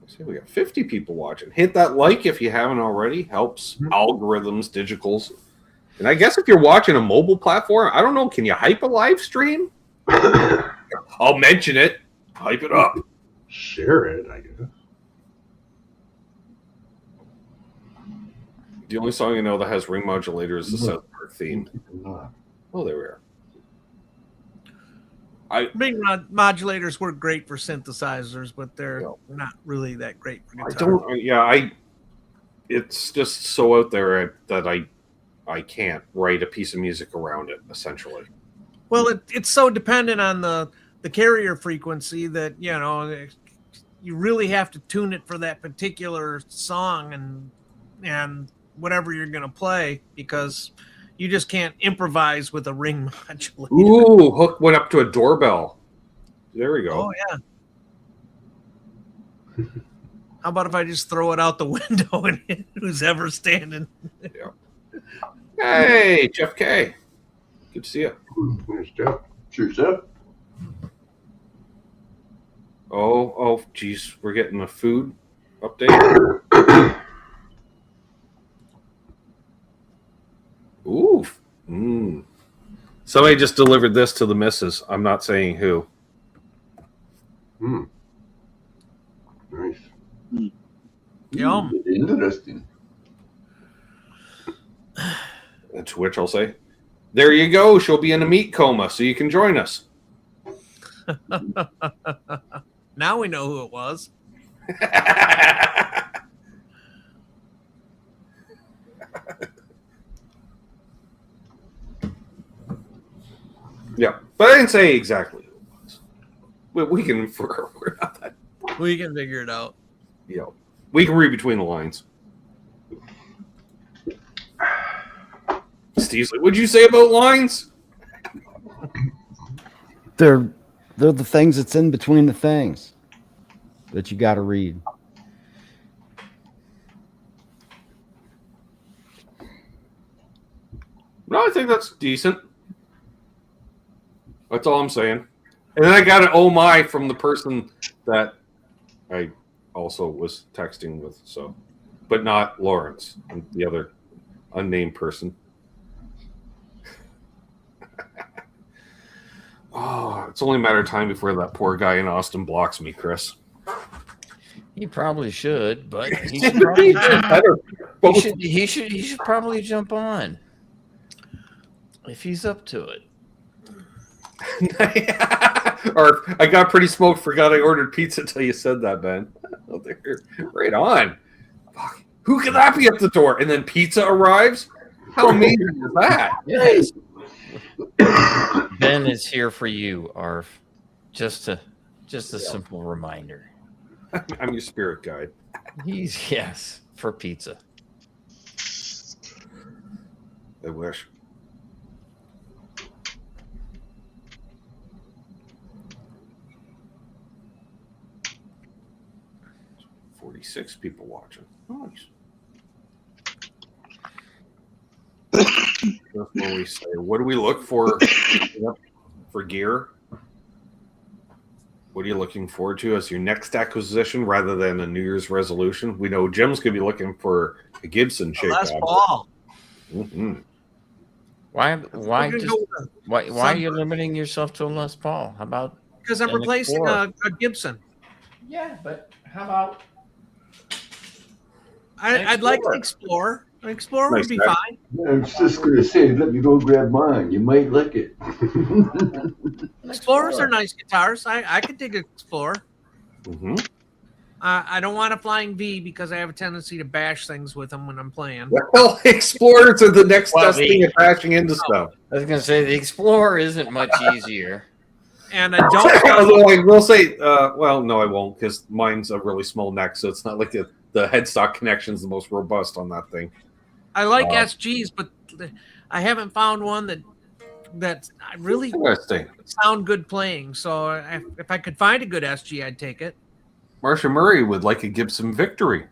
See, we got 50 people watching. Hit that like if you haven't already. Helps algorithms, digitals. And I guess if you're watching a mobile platform, I don't know, can you hype a live stream? I'll mention it. Hype it up. Share it, I guess. The only song I know that has ring modulators is the South Park theme. Oh, there we are. Ring modulators work great for synthesizers, but they're not really that great for guitar. I don't. Yeah, it's just so out there that I can't write a piece of music around it. Essentially. Well, it's so dependent on the carrier frequency that you really have to tune it for that particular song and whatever you're going to play, because you just can't improvise with a ring modulator. Ooh, hook went up to a doorbell. There we go. Oh yeah. How about if I just throw it out the window and hit who's ever standing? Yeah. Hey, Jeff K. Good to see you. There's Jeff. Cheers up. Oh, geez, we're getting a food update. Ooh. Somebody just delivered this to the missus. I'm not saying who. Nice. Yum. Interesting. To which I'll say, there you go. She'll be in a meat coma, so you can join us. Now we know who it was. Yeah, but I didn't say exactly who it was. We can. We're not that. We can figure it out. Yeah, we can read between the lines. Steve's like, what'd you say about lines? They're the things that's in between the things that you got to read. No, I think that's decent. That's all I'm saying. And then I got an oh my from the person that I also was texting with, so, but not Lawrence, the other unnamed person. Oh, it's only a matter of time before that poor guy in Austin blocks me, Chris. He probably should, but he should probably he should probably jump on if he's up to it. Or I got pretty smoked, forgot I ordered pizza till you said that, Ben. Oh, right on. Fuck. Who can that be at the door? And then pizza arrives? How amazing is that? Yes. Ben is here for you, Arf. Just a simple reminder. I'm your spirit guide. He's for pizza. I wish. Six people watching. Nice. That's what we say. What do we look for gear? What are you looking forward to as your next acquisition rather than a New Year's resolution? We know Jim's going to be looking for a Gibson shaped Les Paul. Mm-hmm. Why We're gonna just go with why are you limiting yourself to a Les Paul? How about because I'm an replacing Explorer? a Gibson. Yeah, but how about I'd like an Explorer. An Explorer Nice would be guy. fine. I was just going to say, let me go grab mine. You might like it. an Explorers are nice guitars. I could dig an Explorer. Mm-hmm. I don't want a Flying V because I have a tendency to bash things with them when I'm playing. Well, Explorers are the next Well, best thing at bashing into stuff. I was gonna say the Explorer isn't much easier. And I don't. Although I will say, well, no, I won't, because mine's a really small neck, so it's not like the headstock connection is the most robust on that thing. I like SGs, but I haven't found one that I really Interesting. sound good playing. So if I could find a good SG, I'd take it. Marcia Murray would like a Gibson Victory.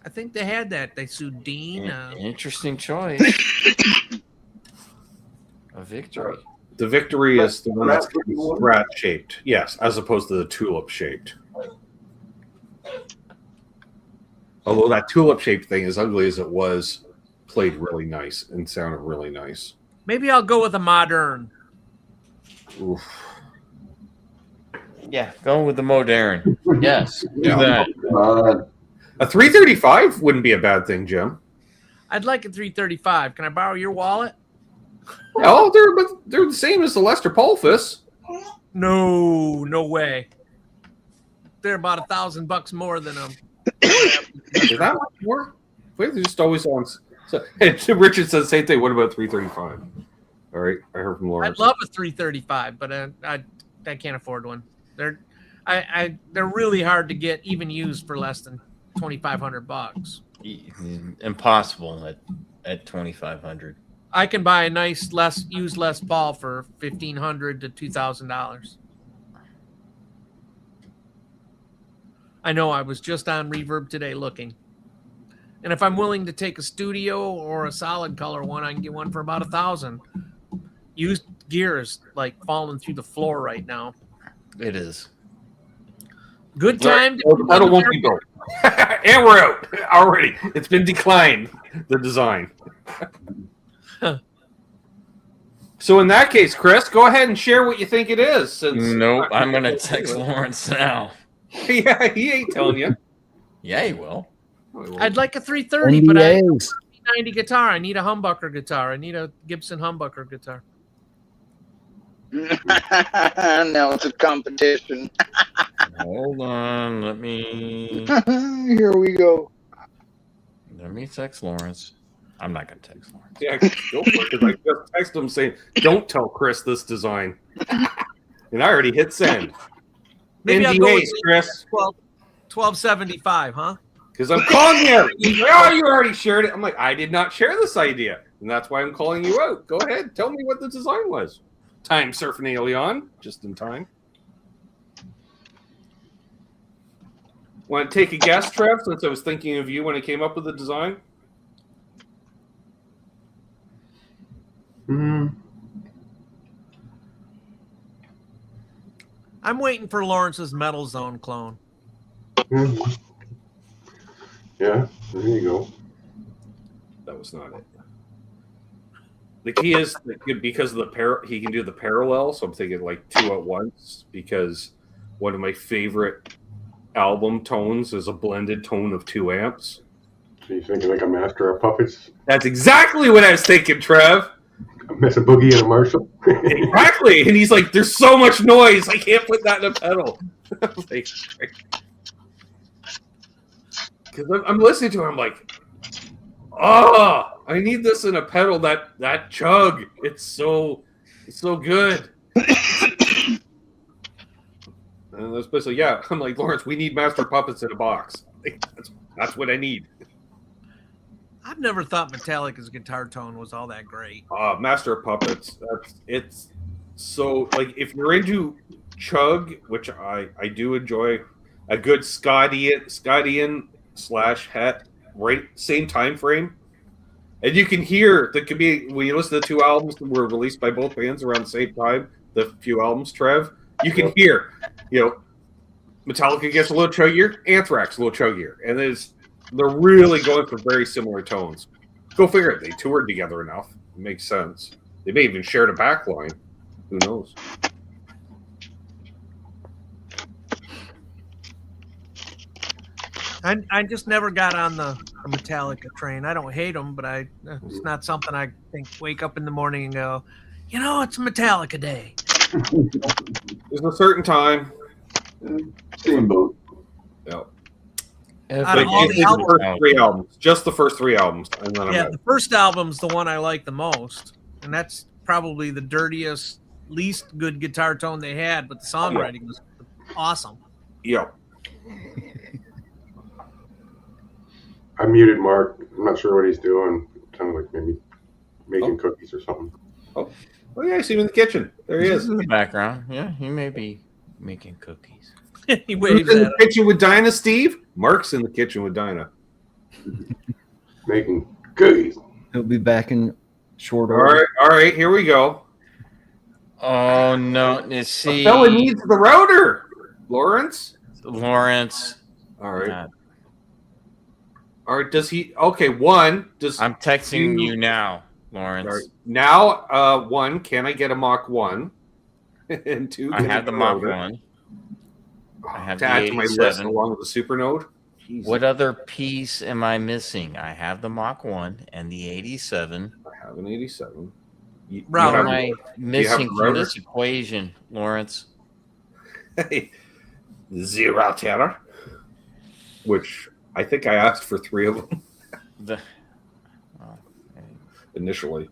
I think they had that. They sued Dean. Interesting choice. A Victory. The Victory is the one that's rat shaped, yes, as opposed to the tulip shaped. Although that tulip shaped thing, as ugly as it was, played really nice and sounded really nice. Maybe I'll go with a modern. Oof. Yeah, go with the modern. Yes, do Yeah. that. A 335 wouldn't be a bad thing, Jim. I'd like a 335. Can I borrow your wallet? Oh, they're the same as the Lester Pulfus. No way. They're about $1,000 more than them. Is that much more? Wait, they're just always on. So, Richard says the same thing. What about 335? All right, I heard from Lawrence. I'd love a 335, but I can't afford one. They're really hard to get, even used for less than $2,500. Impossible at 2,500. I can buy a nice used Les Paul for $1,500 to $2,000. I know. I was just on Reverb today looking, and if I'm willing to take a studio or a solid color one, I can get one for about $1,000. Used gear is like falling through the floor right now. It is. Good time. That won't be built. And we're out already. It's been declined, the design. So in that case, Chris, go ahead and share what you think it is. Since Nope, I'm going to text Lawrence now. Yeah, he ain't telling you. Yeah, he will. I'd like a 330, but I NDAs. need a 90 guitar. I need a humbucker guitar. I need a Gibson humbucker guitar. Now it's a competition. Hold on, let me Here we go. text Lawrence. I'm not going to text Lawrence. Yeah, go for it, because I just texted him saying, "Don't tell Chris this design," and I already hit send. Maybe I'll go NDAs, with Chris, 1275, huh? because I'm calling you. Oh, you already shared it. I'm like, I did not share this idea, and that's why I'm calling you out. Go ahead, tell me what the design was. Time surfing alien, just in time. Want to take a guess, Trev, since I was thinking of you when I came up with the design? I'm waiting for Lawrence's Metal Zone clone. Yeah, there you go. That was not it. The key is that because of he can do the parallel, so I'm thinking like two at once, because one of my favorite album tones is a blended tone of 2 amps. So you thinking like a Master of Puppets? That's exactly what I was thinking, Trev. A Mesa Boogie and a Marshall? Exactly. And he's like, there's so much noise, I can't put that in a pedal. Like, because I'm listening to it, I'm like, oh, I need this in a pedal, that chug. It's so good. And especially, yeah, I'm like, Lawrence, we need Master Puppets in a box. That's what I need. I've never thought Metallica's guitar tone was all that great. Master of Puppets. It's so, like, if you're into chug, which I do enjoy, a good Scottian / Het, right, same time frame, and you can hear when you listen to the 2 albums that were released by both bands around the same time, the few albums, Trev, you can hear, Metallica gets a little chuggier, Anthrax a little chuggier, and they're really going for very similar tones. Go figure it. They toured together enough. It makes sense. They may even share a backline. Who knows? I just never got on the Metallica train. I don't hate them, but it's not something I think wake up in the morning and go, it's Metallica day. There's a certain time. Same boat. Yeah. Out of all the albums, first 3 albums, just the first 3 albums, and then the first album's the one I like the most, and that's probably the dirtiest, least good guitar tone they had, but the songwriting was awesome. Yeah. I muted Mark. I'm not sure what he's doing. Sounded like maybe making cookies or something. Oh, yeah, I see him in the kitchen. There he is. In the background. Yeah, he may be making cookies. He waves Who's in at the kitchen with Dinah, Steve? Mark's in the kitchen with Dinah. Making cookies. He'll be back in short order. All right, here we go. Oh no! Let's see. The fella needs the router. Lawrence. All right. All right. Does he? Okay. 1. Does I'm texting you now, Lawrence. Right. Now, 1. Can I get a Mach 1? And 2. I have the Mach 1. I have to the add to my list 87. along with the Super Node. Jesus. What other piece am I missing? I have the Mach 1 and the 87. I have an 87. What am I missing from this equation, Lawrence? Hey, 0 tenor. Which I think I asked for 3 of them initially.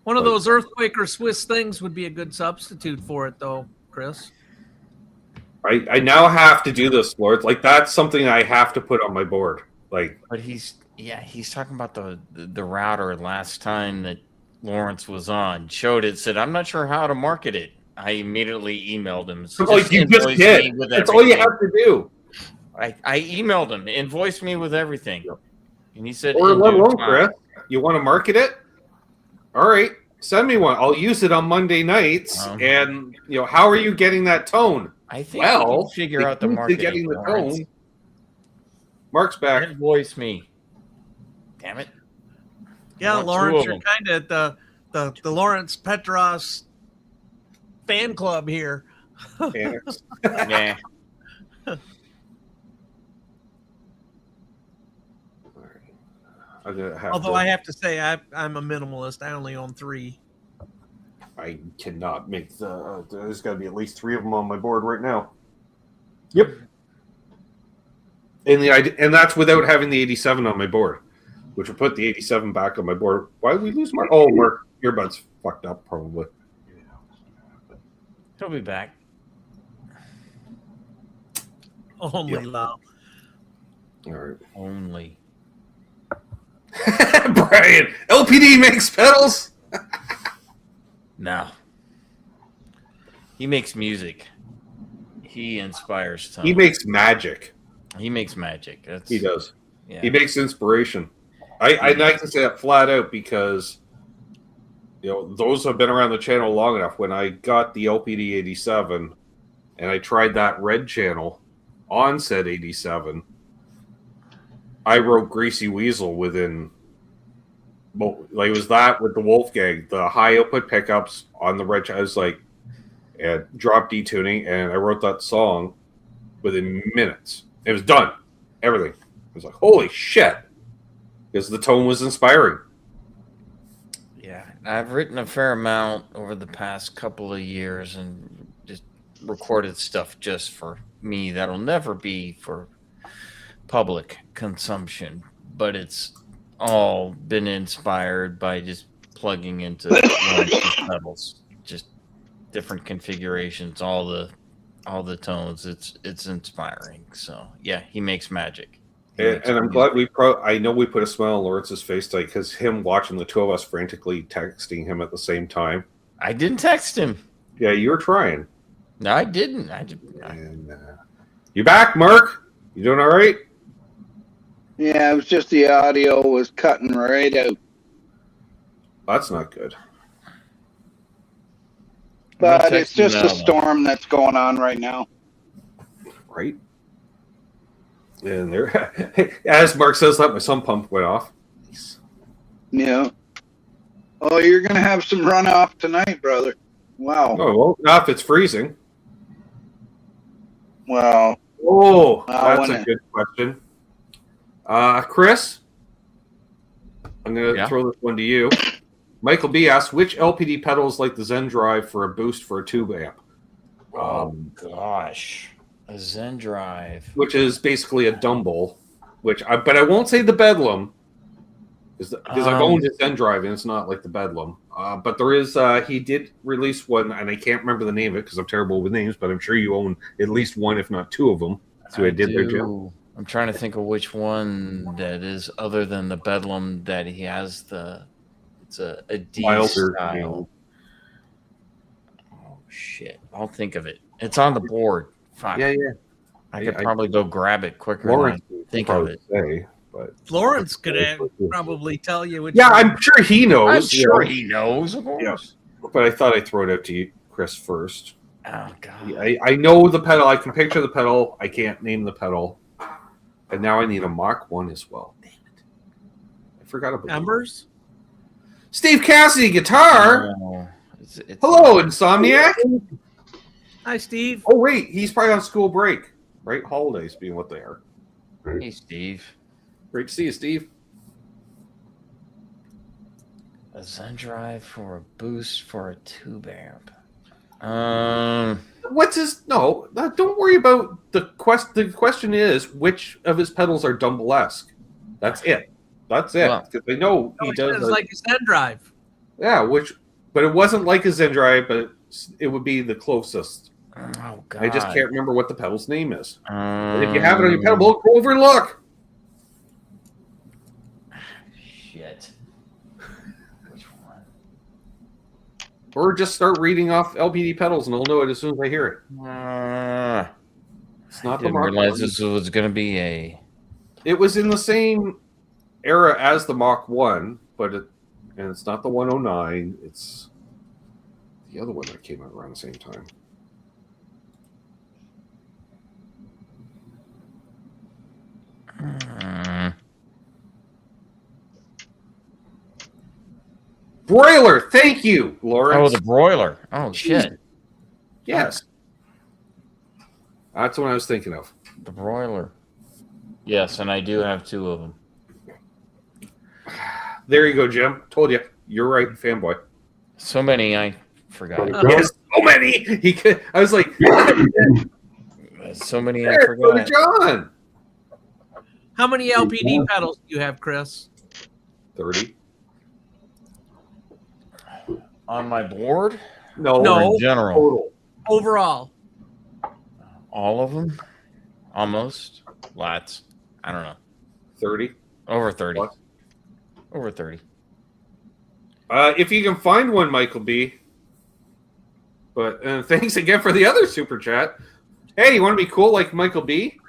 One of those earthquake or Swiss things would be a good substitute for it, though, Chris. I now have to do this, Lord. Like, that's something I have to put on my board. Like, but he's talking about the router last time that Lawrence was on. Showed it, said, I'm not sure how to market it. I immediately emailed him. So you just did. That's all you have to do. I emailed him, invoiced me with everything. And he said, or let alone, Chris, you want to market it? All right, send me one. I'll use it on Monday nights. And, how are you getting that tone? I think we can figure out the marketing. Getting the tone. Mark's back. Invoice me. Damn it. Yeah, Lawrence, you're kind of the Lawrence Petros fan club here. Yeah. Although I have to say, I'm a minimalist. I only own 3. I cannot make there's got to be at least 3 of them on my board right now. Yep. And that's without having the 87 on my board, which would put the 87 back on my board. Why did we lose Mark? Oh, Mark, earbuds fucked up probably. He'll be back. Only loud. All right. Only. Brian, LPD makes pedals. No. He makes music. He inspires tones. He makes magic. He makes magic. He does. Yeah. He makes inspiration. I like to say that flat out because those have been around the channel long enough. When I got the LPD 87 and I tried that red channel on said 87, I wrote Greasy Weasel within, like, it was that with the Wolfgang, the high output pickups on the red. I was like, drop D tuning, and I wrote that song within minutes. It was done. Everything. I was like, holy shit. Because the tone was inspiring. Yeah. I've written a fair amount over the past couple of years and just recorded stuff just for me that'll never be for public consumption, but it's all been inspired by just plugging into pedals, just different configurations, all the tones. It's inspiring. So yeah, he makes magic. And I'm glad I know we put a smile on Lawrence's face tonight because him watching the 2 of us frantically texting him at the same time. I didn't text him. Yeah, you were trying. No, I didn't. You back, Mark? You doing all right? Yeah, it was just the audio was cutting right out. That's not good. But it's text him just now, a though. storm that's going on right now. Right. And there, as Mark says that, my sump pump went off. Yeah. Oh, you're gonna have some runoff tonight, brother. Wow. Oh, well, not if it's freezing. Wow. Oh, I that's a wanna- good question. Chris, I'm going to Yeah. throw this one to you. Michael B asks, which LPD pedals like the Zen Drive for a boost for a tube amp? Oh gosh, a Zen Drive. Which is basically a Dumble, but I won't say the Bedlam, because I've owned a Zen Drive and it's not like the Bedlam. But there is, he did release one, and I can't remember the name of it because I'm terrible with names, but I'm sure you own at least one, if not two of them. So I did there, Jim. I'm trying to think of which one that is other than the Bedlam that he has it's a D Wilder, style. Oh shit! I'll think of it. It's on the board. Fuck. Yeah. I could probably go grab it quicker Lawrence than I think of it. Say, but Florence could probably tell you which. yeah, one. I'm sure he knows. I'm sure he knows, of course. Yeah. But I thought I'd throw it out to you, Chris, first. Oh god. I know the pedal. I can picture the pedal. I can't name the pedal. And now I need a Mach 1 as well. Damn it. I forgot about Embers. Steve Cassidy, guitar. No, it's Hello, Insomniac. Hi, Steve. Oh, wait. He's probably on school break, right? Holidays being what they are. Hey, Steve. Great to see you, Steve. A Zen Drive for a boost for a tube amp. What's his... No, don't worry about the quest. The question is, which of his pedals are Dumble-esque? That's it. That's it. Well, Because I know he does... It's like a Zen Drive. Yeah, but it wasn't like a Zen Drive, but it would be the closest. Oh god. I just can't remember what the pedal's name is. And if you have it on your pedal book, go over and look. Shit. Which one? Or just start reading off LPD pedals, and I'll know it as soon as I hear it. It's not the Didn't Mach realize 1. this was going to be a. It was in the same era as the Mach 1, and it's not the 109. It's the other one that came out around the same time. Broiler, thank you, Lawrence. Oh, the broiler. Oh shit. Yes. That's what I was thinking of. The broiler. Yes, and I do have two of them. There you go, Jim. Told you. You're right, fanboy. So many I forgot. Yes, so many. I was like, So many I there, go to forgot. John. How many LPD pedals do you have, Chris? 30. On my board? No. No. Or in general? Total. Overall. All of them? Almost. Lots. I don't know. 30. Over 30. What? Over 30. If you can find one, Michael B. But thanks again for the other super chat. Hey, you want to be cool like Michael B?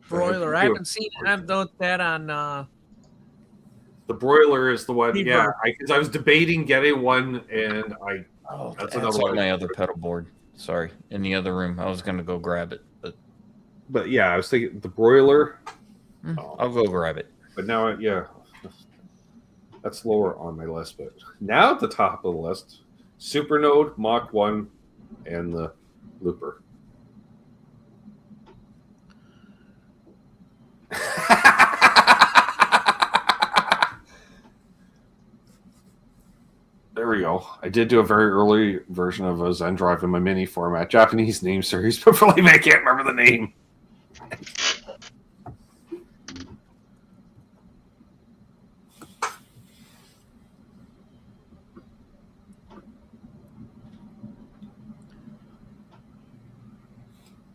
Broiler. I haven't seen that on. The broiler is the one. Reverb. Yeah, because I was debating getting one, and Oh, That's that's another one. on my other pedal board. Sorry. In the other room. I was going to go grab it, but yeah, I was thinking the broiler. I'll go grab it. But now, yeah, that's lower on my list. But now at the top of the list, Supernode, Mach 1, and the Looper. There we go. I did do a very early version of a Zen Drive in my mini format, Japanese name series, but believe me, I can't remember the name.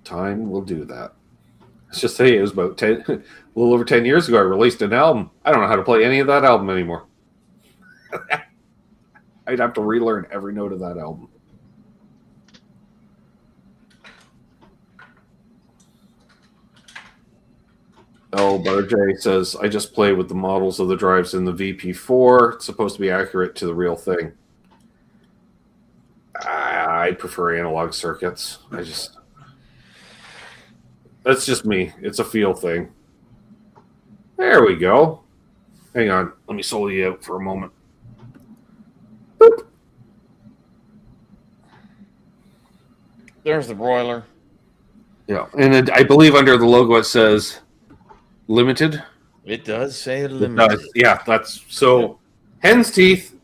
Time will do that. Let's just say it was about a little over 10 years ago I released an album. I don't know how to play any of that album anymore. I'd have to relearn every note of that album. Oh RJ says, I just play with the models of the drives in the VP4. It's supposed to be accurate to the real thing. I prefer analog circuits. That's just me. It's a feel thing. There we go. Hang on. Let me solo you out for a moment. Boop. There's the broiler. Yeah, and I believe under the logo it says limited. It does say It limited. does. Yeah, that's so. Hen's teeth.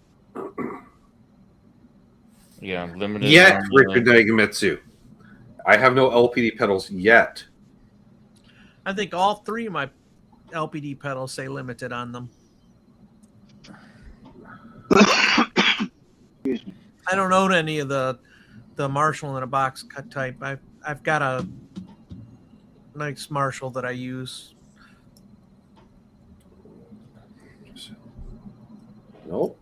Yeah, limited. Yet, Richard Nagamitsu. I have no LPD pedals yet. I think all 3 of my LPD pedals say limited on them. Excuse me. I don't own any of the Marshall in a box cut type. I've got a nice Marshall that I use. Nope.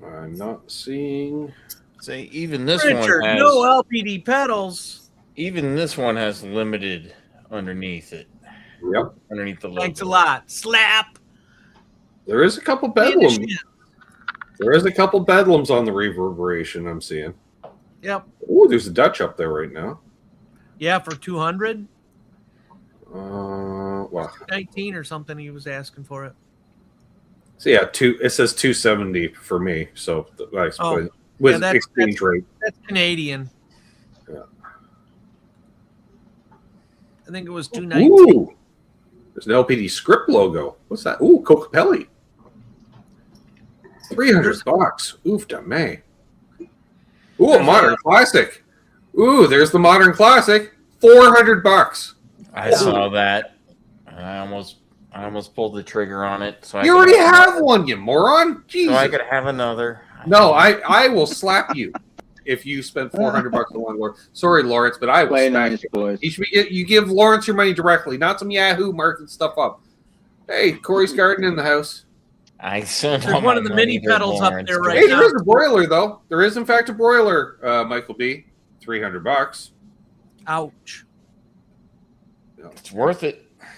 I'm not seeing. Say even this Richard, one has no LPD pedals. even this one has limited underneath it. Yep. Underneath the logo. Thanks a lot. Slap. There is a couple bedlams. There is a couple bedlams on the reverberation I'm seeing. Yep. Oh, there's a Dutch up there right now. Yeah, for 200, Well, 19 or something. He was asking for it. so yeah, it says 270 for me. So I suppose Oh, with yeah, exchange rate. That's Canadian. Yeah. I think it was 219. Ooh, there's an LPD script logo. What's that? Ooh, Cocapelli. $300. Oof, da May. Ooh, a modern classic. Ooh, there's the modern classic. $400. I saw that. I almost pulled the trigger on it. So You already have one, you moron. Jesus. So I could have another. No, I will slap you if you spend $400 on one, Lawrence. Sorry, Lawrence, but I will Play smack nice, you. boys. You give Lawrence your money directly, not some Yahoo marking stuff up. Hey, Corey's Garden in the house. I sent There's all one my of the money mini to pedals up Lawrence. there right Hey, now. there is a broiler though. There is in fact a broiler, Michael B. $300. Ouch. It's worth it. I'm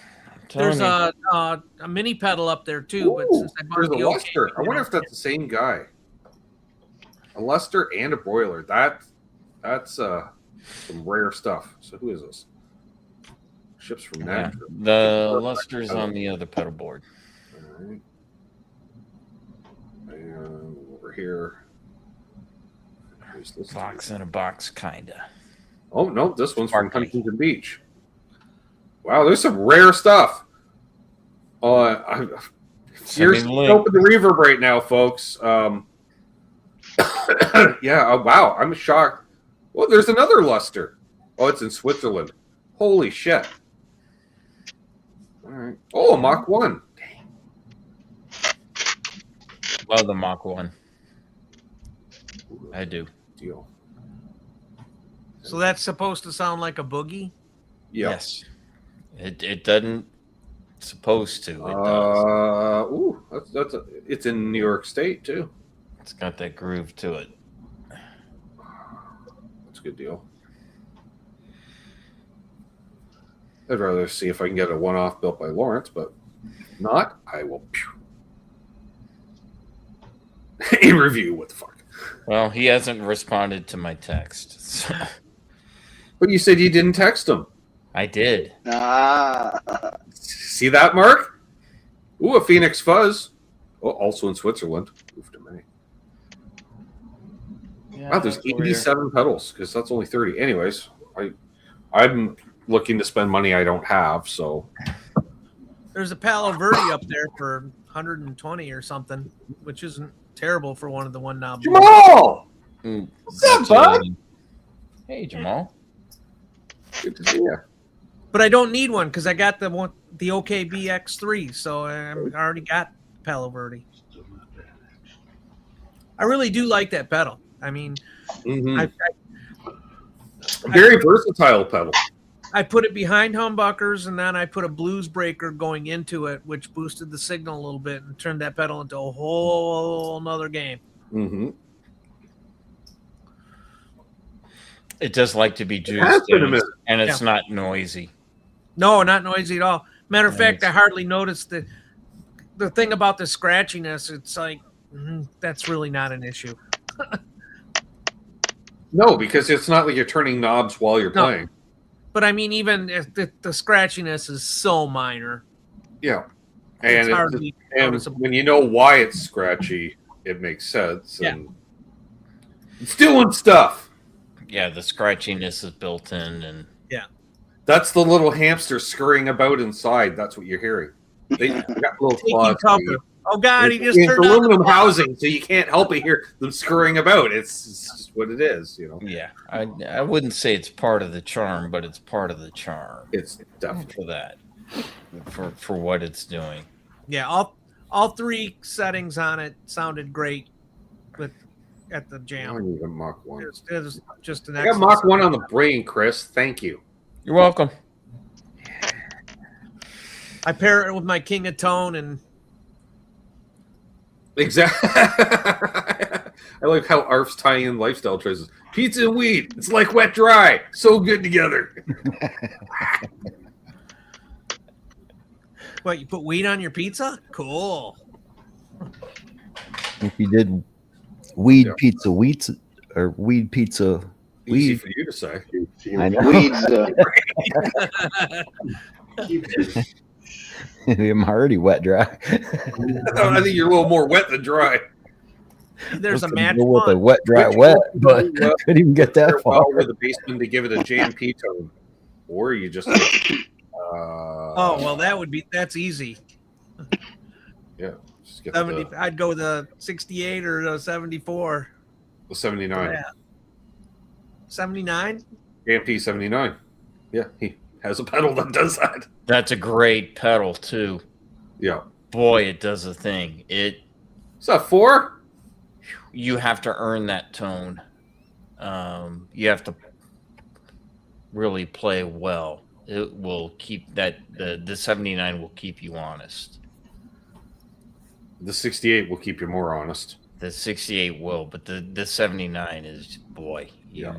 telling There's you. a mini pedal up there too, but since I bought There's a the Luster. I wonder if that's the same guy. A Luster and a broiler. That's some rare stuff. So who is this? Ships from Yeah, Nashville. the luster's on the other pedal board. All right. And over here. Who's this? Box in a box, kinda. Oh no, this one's from Sparkly. Huntington Beach. Wow, there's some rare stuff. You're me the link. open the reverb right now, folks. Yeah. Oh, wow, I'm shocked. Well, there's another Luster. Oh, it's in Switzerland. Holy shit. All right. Oh, a Mach 1. Love the Mach 1. I do. Deal. So that's supposed to sound like a boogie? Yeah. Yes. It doesn't supposed to. It does. Ooh, it's in New York State too. It's got that groove to it. That's a good deal. I'd rather see if I can get a one-off built by Lawrence, but if not, I will. In review, what the fuck? Well, he hasn't responded to my text. So But you said you didn't text him. I did. See that, Mark? Ooh, a Phoenix Fuzz. Oh, also in Switzerland. Oof to me. Yeah, Wow, there's that's weird. 87 pedals because that's only 30. Anyways, I'm looking to spend money I don't have, so There's a Palo Verde up there for 120 or something, which isn't terrible for one of the one knob. Jamal. What's up, bud? Hey, Jamal. Good to see you. But I don't need one because I got the OKBX3, so I already got Palo Verde. I really do like that pedal. I mean, Mhm. Very versatile pedal. I put it behind humbuckers, and then I put a blues breaker going into it, which boosted the signal a little bit and turned that pedal into a whole nother game. Mm-hmm. It does like to be has juiced, been a minute. and it's not noisy. No, not noisy at all. Matter of fact, I hardly noticed the thing about the scratchiness. It's like that's really not an issue. No, because it's not like you're turning knobs while you're No. playing. But I mean, even if the scratchiness is so minor. Yeah. It's And, hardly and noticeable. when you know why it's scratchy, it makes sense. Yeah. And it's doing stuff. Yeah, the scratchiness is built in, and That's the little hamster scurrying about inside. That's what you're hearing. They got little claws. Taking cover. Oh God, he just It's turned on aluminum the housing, so you can't help but hear them scurrying about. It's just what it is, you know. yeah, I wouldn't say it's part of the charm, but it's part of the charm It's definitely for that, for what it's doing. Yeah, all three settings on it sounded great at the I jam. don't need a Mach 1. It was just an I got excellent Mach 1 on the brain, Chris. Thank you. You're welcome. I pair it with my King of Tone, and Exactly. I like how Arf's tying in lifestyle choices. Pizza and weed. It's like wet dry. So good together. what, you put weed on your pizza? Cool. If you did weed Yeah. pizza wheats or weed pizza Easy weed, for you to say. I know. Weeds. I'm already wet dry. I think you're a little more wet than dry. There's a Let's match go with a one. wet dry Which wet, one but do you, couldn't even get that far. with the baseman to give it a JMP tone, or you just Oh well, that's easy. yeah, just get 70. the I'd go with a 68 or a 74. 79 Yeah. 79. JMP 79. Yeah, he has a pedal that does that. That's a great pedal too. Yeah, Boy, it does a thing. is that 4? You have to earn that tone. You have to really play well. It will keep that the 79 will keep you honest. The 68 will keep you more honest. The 68 will, but the 79 is boy. Yeah.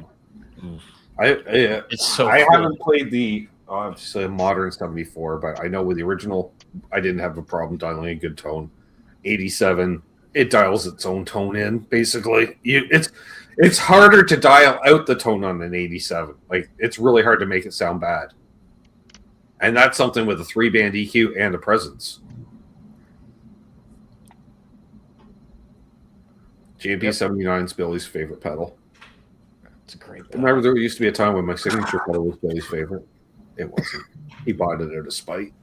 Oof. It's so I cool. haven't played the obviously modern 74, but I know with the original, I didn't have a problem dialing a good tone. 87, it dials its own tone in. Basically, it's harder to dial out the tone on an 87. Like it's really hard to make it sound bad, and that's something with a 3-band EQ and a presence. GMP 79 is Billy's favorite pedal. It's a great pedal. Remember, there used to be a time when my signature pedal was Billy's favorite. It wasn't. He bought it out of spite.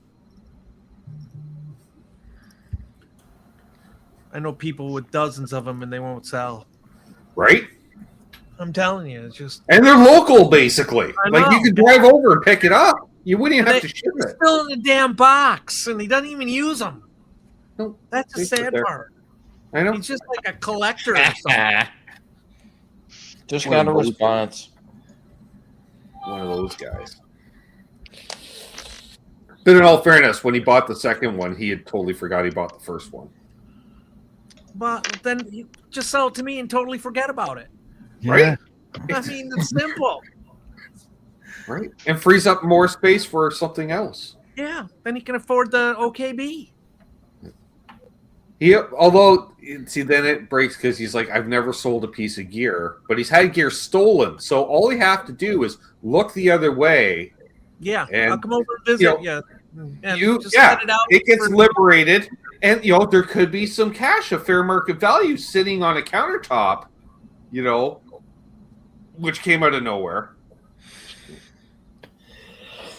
I know people with dozens of them and they won't sell. Right? I'm telling you, it's just And they're local, basically. I Like, you know. could drive over and pick it up. You wouldn't even have to ship it's it. still in the damn box, and he doesn't even use them. No, That's the they sit sad there. part. I know. He's just like a collector or something. Just One of got a those- response. One of those guys. But in all fairness, when he bought the second one, he had totally forgot he bought the first one. But then you just sell it to me and totally forget about it. Right? I mean, it's simple. Right? And frees up more space for something else. Yeah. Then he can afford the OKB. Although, see, then it breaks because he's like, I've never sold a piece of gear, but he's had gear stolen. So all you have to do is look the other way. Yeah. And, I'll come over and visit you know, you. And You, just yeah, set it out it gets for- liberated, and there could be some cash of fair market value sitting on a countertop, which came out of nowhere.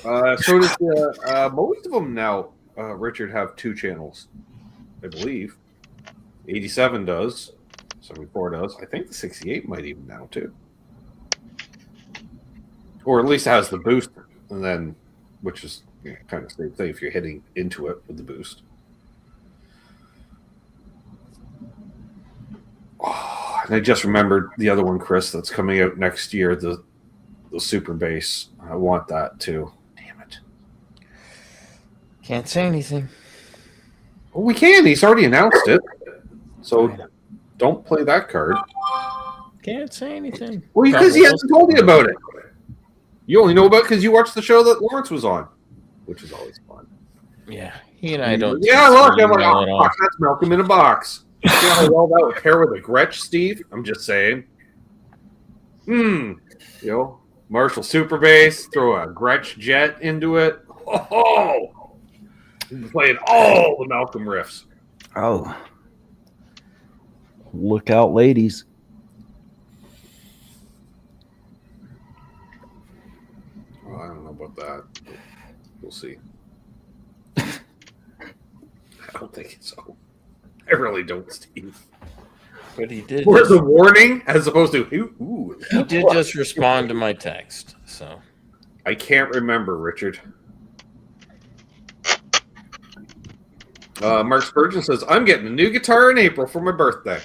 So does most of them now, Richard, have 2 channels, I believe. 87 does, 74 does. I think the 68 might even now too, or at least it has the boost, and then which is kind of the same thing if you're hitting into it with the boost. Oh, and I just remembered the other one, Chris, that's coming out next year, the super bass. I want that too. Damn it. Can't say anything. Well, we can. He's already announced it. So don't play that card. Can't say anything. Well, because he hasn't told you about it. You only know about it because you watched the show that Lawrence was on, which is always fun. Yeah, he and I don't. Yeah, look, I'm like, email at oh, all. fuck, that's Malcolm in a box. You know how well that would pair with a Gretsch, Steve? I'm just saying. You know, Marshall Super Bass, throw a Gretsch Jet into it. Oh, playing all the Malcolm riffs. Oh, look out, ladies! Well, I don't know about that. We'll see. I don't think so. I really don't, Steve. But he did. Where's the warning as opposed to ooh? He did just respond to my text. So I can't remember, Richard. Mark Spurgeon says, I'm getting a new guitar in April for my birthday.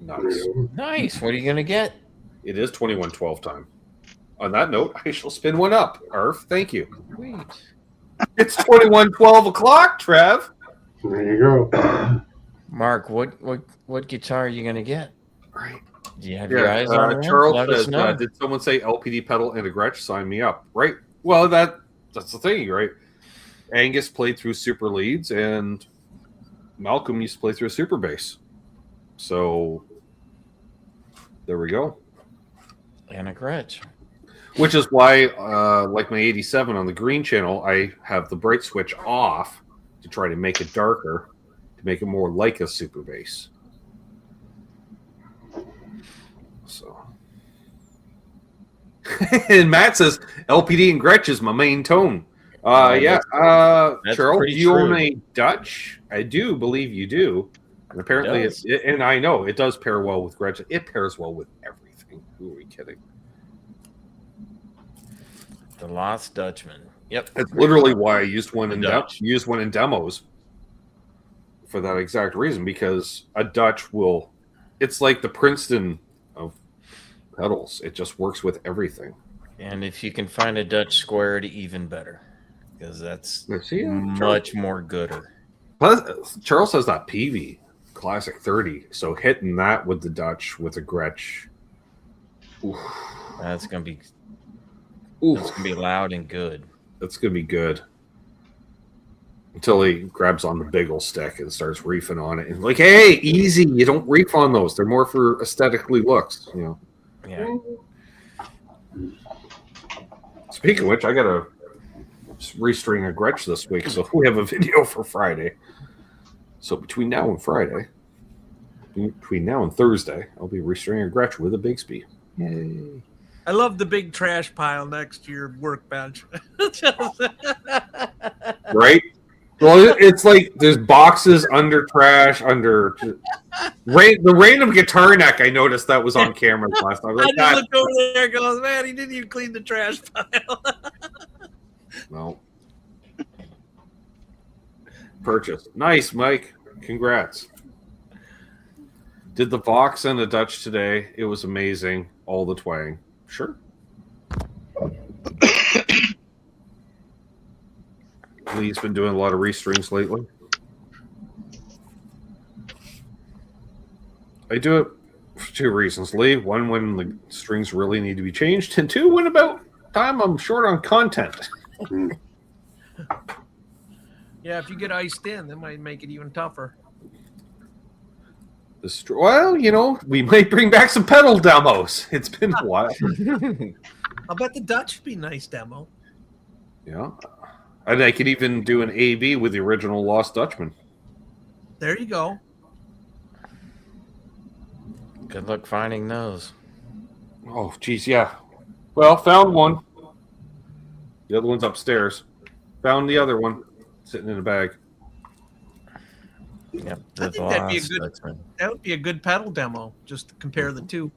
Nice. nice. What are you gonna get? It is 2112 time. On that note, I shall spin one up. Arf, thank you. Sweet. It's 2112 o'clock, Trev. There you go. Mark, what guitar are you gonna get? Right. Do you have your eyes on it? Charles Let us says, know. did someone say LPD pedal and a Gretsch? Sign me up. Right. Well, that's the thing, right? Angus played through super leads, and Malcolm used to play through a super bass. So there we go. And a Gretsch. Which is why, like my 87 on the green channel, I have the bright switch off to try to make it darker, to make it more like a super bass. So, and Matt says LPD and Gretsch is my main tone. That's Charles, pretty do you own true. a Dutch? I do believe you do. And apparently, does. and I know it does pair well with Gretsch. It pairs well with everything. Who are we kidding? The Lost Dutchman. Yep. That's literally why I used one in Dutch. used one in demos for that exact reason, because a Dutch will, it's like the Princeton of pedals. It just works with everything. And if you can find a Dutch squared, even better, because that's See, much more gooder. Plus, Charles has that PV Classic 30, so hitting that with the Dutch with a Gretsch, oof, That's gonna be oof, that's gonna be loud and good. that's gonna be good. Until he grabs on the bagel stick and starts reefing on it, and like, hey, easy, you don't reef on those. They're more for aesthetically looks, you know. Yeah. Speaking of which, I got to restring a Gretsch this week, so we have a video for Friday. So between now and Thursday, I'll be restringing a Gretsch with a Bigsby. Yay! I love the big trash pile next to your workbench. Right? Well, it's like there's boxes under trash, under the random guitar neck. I noticed that was on camera last time. I Like, just looked over there and goes, man, he didn't even clean the trash pile. no. Purchase. Nice, Mike. Congrats. Did the Vox and the Dutch today. It was amazing. All the twang. Sure. Lee's been doing a lot of restrings lately. I do it for two reasons, Lee. One, when the strings really need to be changed, and two, when about time I'm short on content. Yeah, if you get iced in, that might make it even tougher. Well, you know, we might bring back some pedal demos. It's been a while. I'll bet the Dutch would be a nice demo. Yeah. And I could even do an AB with the original Lost Dutchman. There you go. Good luck finding those. Oh, geez, yeah. Well, found one. The other one's upstairs. Found the other one sitting in a bag. Yep. I think that'd be a good. That would be a good pedal demo, just to compare the two.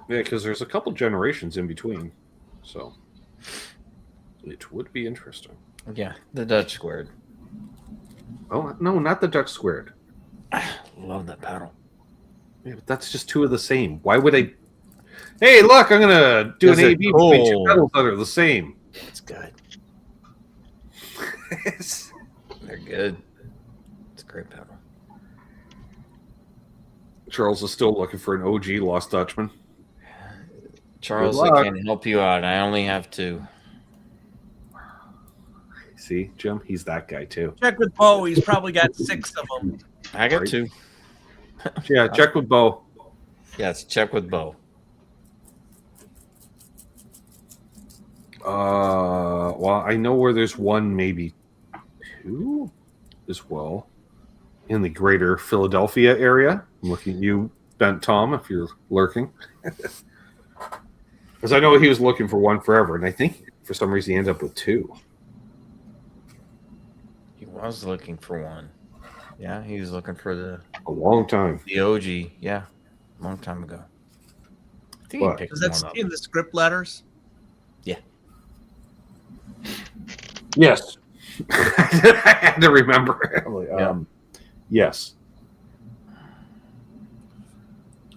Yeah, because there's a couple generations in between. So it would be interesting. Yeah, the Dutch squared. Oh, no, not the Dutch squared. Love that pedal. Yeah, but that's just two of the same. Why would I? Hey, look, I'm going to do Is an it AB between two cool? pedals that are the same. It's good. They're good. It's a great pedal. Charles is still looking for an OG Lost Dutchman. Charles, Good luck. I can't help you out. I only have two. See, Jim, he's that guy too. Check with Bo. He's probably got 6 of them. I got Right. 2. Yeah, check with Bo. Yes, check with Bo. Well, I know where there's one, maybe 2 as well in the greater Philadelphia area. I'm looking at you, Bent Tom, if you're lurking. Because I know he was looking for one forever, and I think for some reason he ended up with 2. He was looking for one. Yeah, he was looking for A long time. the OG. Yeah, a long time ago. I think What? he picked Is that one up. in the script letters? Yes. I had to remember. Yes.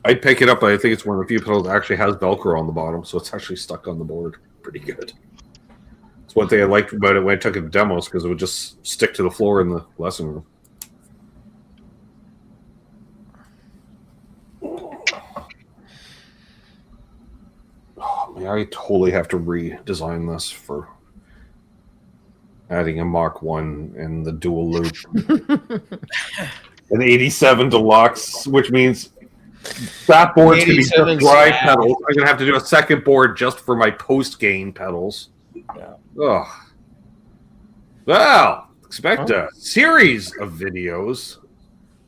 I'd pick it up, but I think it's one of the few pedals that actually has Velcro on the bottom, so it's actually stuck on the board pretty good. It's one thing I liked about it when I took it to demos, because it would just stick to the floor in the lesson room. Oh, man, I totally have to redesign this for adding a Mach 1 and the dual loop. An 87 Deluxe, which means that board's going to be just 87 dry slab. pedals. I'm going to have to do a second board just for my post-gain pedals. Yeah. Ugh. Well, expect a series of videos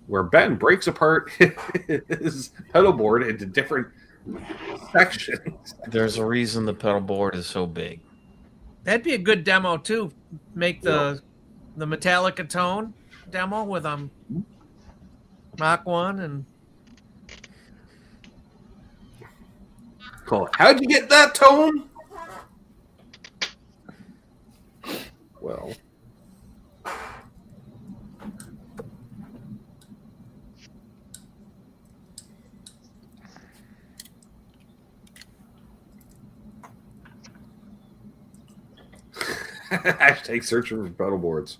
where Ben breaks apart his pedal board into different sections. There's a reason the pedal board is so big. That'd be a good demo too. Make the Metallica tone demo with Mach 1 and Call it, how'd you get that tone? Well, hashtag searching for pedal boards.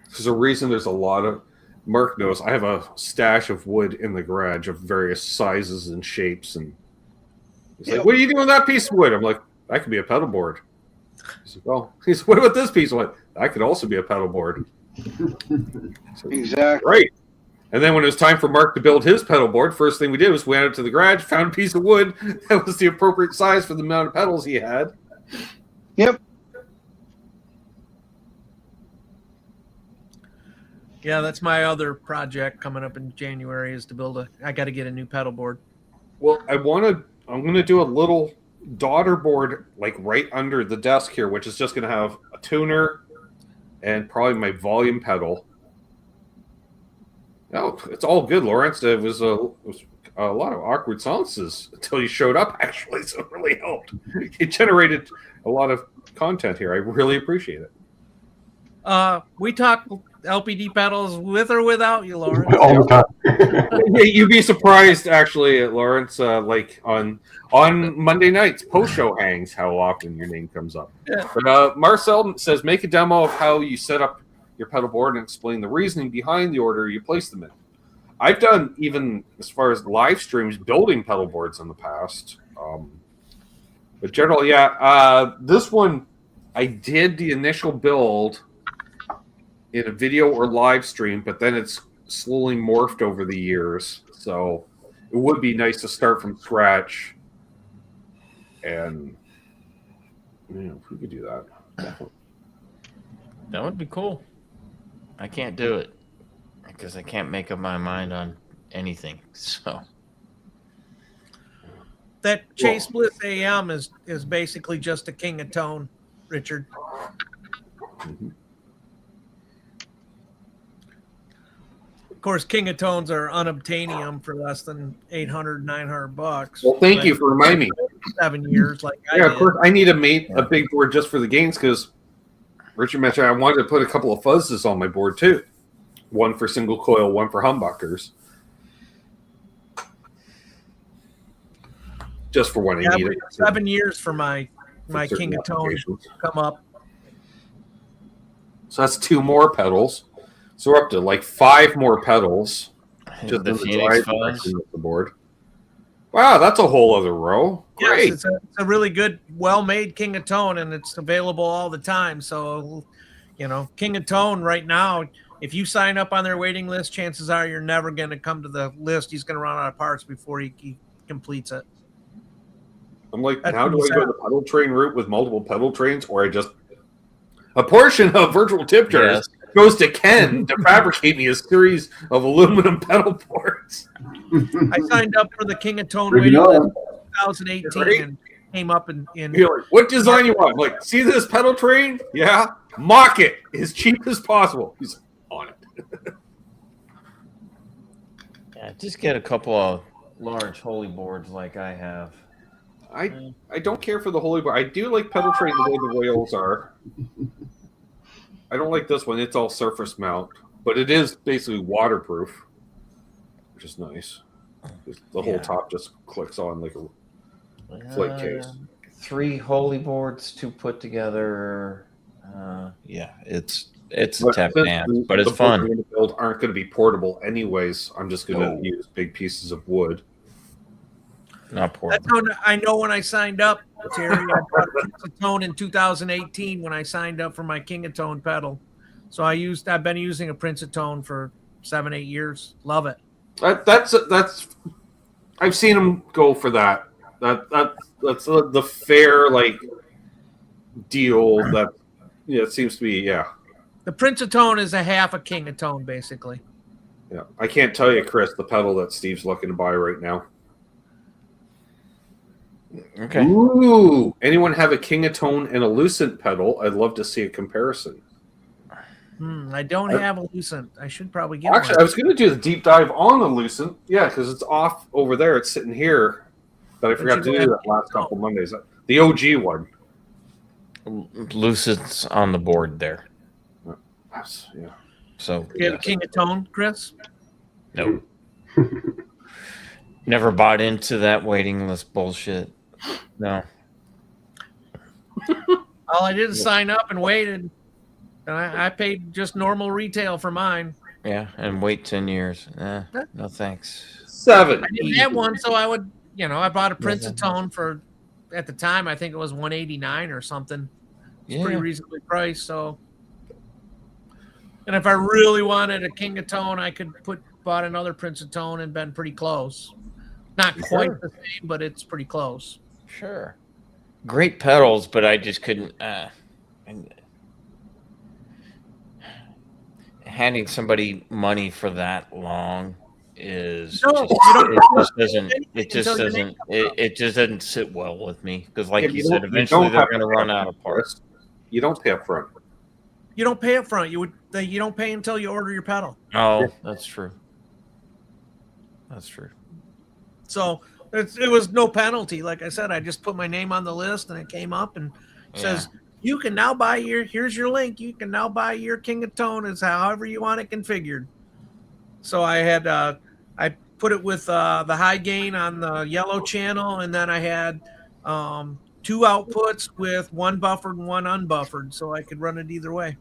There's a reason there's a lot of Mark knows I have a stash of wood in the garage of various sizes and shapes, and he's like, "What are you doing with that piece of wood?" I'm like, "That could be a pedal board." He's like, "Oh," he's like, "What about this piece?" I'm like, "That could also be a pedal board." So, Exactly. right. And then when it was time for Mark to build his pedal board, first thing we did was we went out to the garage, found a piece of wood that was the appropriate size for the amount of pedals he had. Yep. yeah, that's my other project coming up in January is to build I got to get a new pedal board. Well, I'm going to do a little daughter board like right under the desk here, which is just going to have a tuner and probably my volume pedal. No, it's all good, Lawrence. It was a lot of awkward silences until you showed up, actually, so it really helped. It generated a lot of content here. I really appreciate it. We talk LPD pedals with or without you, Lawrence. All the time. You'd be surprised, actually, Lawrence, like on Monday nights, post-show hangs, how often your name comes up. Yeah. But Marcel says, make a demo of how you set up your pedal board and explain the reasoning behind the order you place them in. I've done, even as far as live streams, building pedal boards in the past. But generally, this one, I did the initial build in a video or live stream, but then it's slowly morphed over the years. So it would be nice to start from scratch. And if we could do that. Definitely. That would be cool. I can't do it because I can't make up my mind on anything. So That Chase Bliss AM is basically just a king of tone, Richard. Mm-hmm. Of course, king of tones are unobtainium for less than $800-900. Well, thank you for reminding me. 7 years, like I Yeah, did. of course. I need a big board just for the gains because Richard mentioned I wanted to put a couple of fuzzes on my board too. One for single coil, one for humbuckers. Just for when I Yeah, need we it. got 7 years for my certain king of tone applications. to come up. So that's 2 more pedals. So we're up to like 5 more pedals. Just the in Phoenix drive fuzz. section of the board. Wow, that's a whole other row. Great. Yes, it's a really good, well-made King of Tone, and it's available all the time. So, King of Tone right now, if you sign up on their waiting list, chances are you're never going to come to the list. He's going to run out of parts before he completes it. I'm like, That's how do I sad. go the pedal train route with multiple pedal trains, or I just a portion of virtual tip jars Yes. goes to Ken to fabricate me a series of aluminum pedal boards. I signed up for the King of Tone Bring it waiting list on. in 2018 Right? and came up in You're like, what design you want? I'm like, see this pedal train? Yeah, mock it as cheap as possible. He's on it. Yeah, just get a couple of large holy boards like I have. I don't care for the holy bar. I do like pedal train the way the Royals are. I don't like this one. It's all surface mount, but it is basically waterproof, which is nice. The whole top just clicks on like a flake case. 3 holy boards to put together. Yeah, it's a tap since dance, but it's the boards fun. I'm going to build aren't going to be portable anyways. I'm just going to use big pieces of wood. Not That's portable. how I know when I signed up, Terry. I bought a King of Tone in 2018 when I signed up for my King of Tone pedal. So I've been using a Prince of Tone for 7-8 years. Love it. That's I've seen them go for that. That's the fair deal that it seems to be The Prince of Tone is a half a King of Tone, basically. yeah. I can't tell you, Chris, the pedal that Steve's looking to buy right now. Okay. Ooh! Anyone have a King of Tone and a Lucent pedal? I'd love to see a comparison. I don't have a Lucent. I should probably get Actually, I one. was going to do the deep dive on the Lucent. Yeah, because it's off over there. It's sitting here. But I forgot to do that last couple Mondays. The OG one. Lucent's on the board there. Yeah. So You have a King of Tone, Chris? no. Never bought into that waiting list bullshit. No. All I did is sign up and waited. And I paid just normal retail for mine. Yeah, and wait 10 years. No thanks. 7. I didn't have one, so I would, I bought a Prince of Tone for, at the time, I think it was $189 or something. It's pretty reasonably priced. So, and if I really wanted a King of Tone, I could bought another Prince of Tone and been pretty close. Not quite the same, but it's pretty close. Sure. Great pedals, but I just couldn't. Handing somebody money for that long is it just doesn't sit well with me because, like you said, eventually they're going to run out of parts. You don't pay up front. You don't pay up front. You don't pay until you order your pedal. Oh, that's true. That's true. So it was no penalty. Like I said, I just put my name on the list and it came up and says, you can now buy here's your link. You can now buy your King of Tone as however you want it configured. So I had, I put it with the high gain on the yellow channel. And then I had 2 outputs with 1 buffered and 1 unbuffered. So I could run it either way,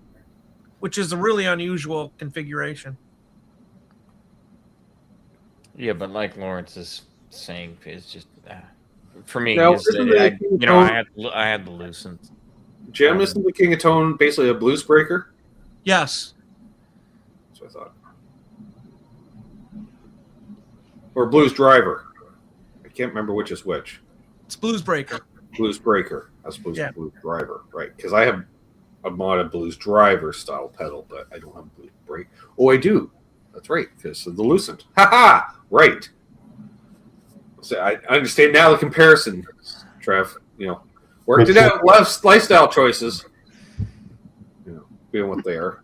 which is a really unusual configuration. Yeah, but like Lawrence is saying, it's just for me. Now, I had the Lucent. Jim, isn't the King of Tone basically a blues breaker? Yes. That's what I thought. Or blues driver. I can't remember which is which. It's Blues Breaker. Blues breaker as opposed to blues driver, right? Because I have a mod blues driver style pedal, but I don't have blues break. Oh, I do. That's right, because of the Lucent. Ha! Right. So I understand now the comparison, Trev. Worked it out. Lifestyle choices. Being what they are.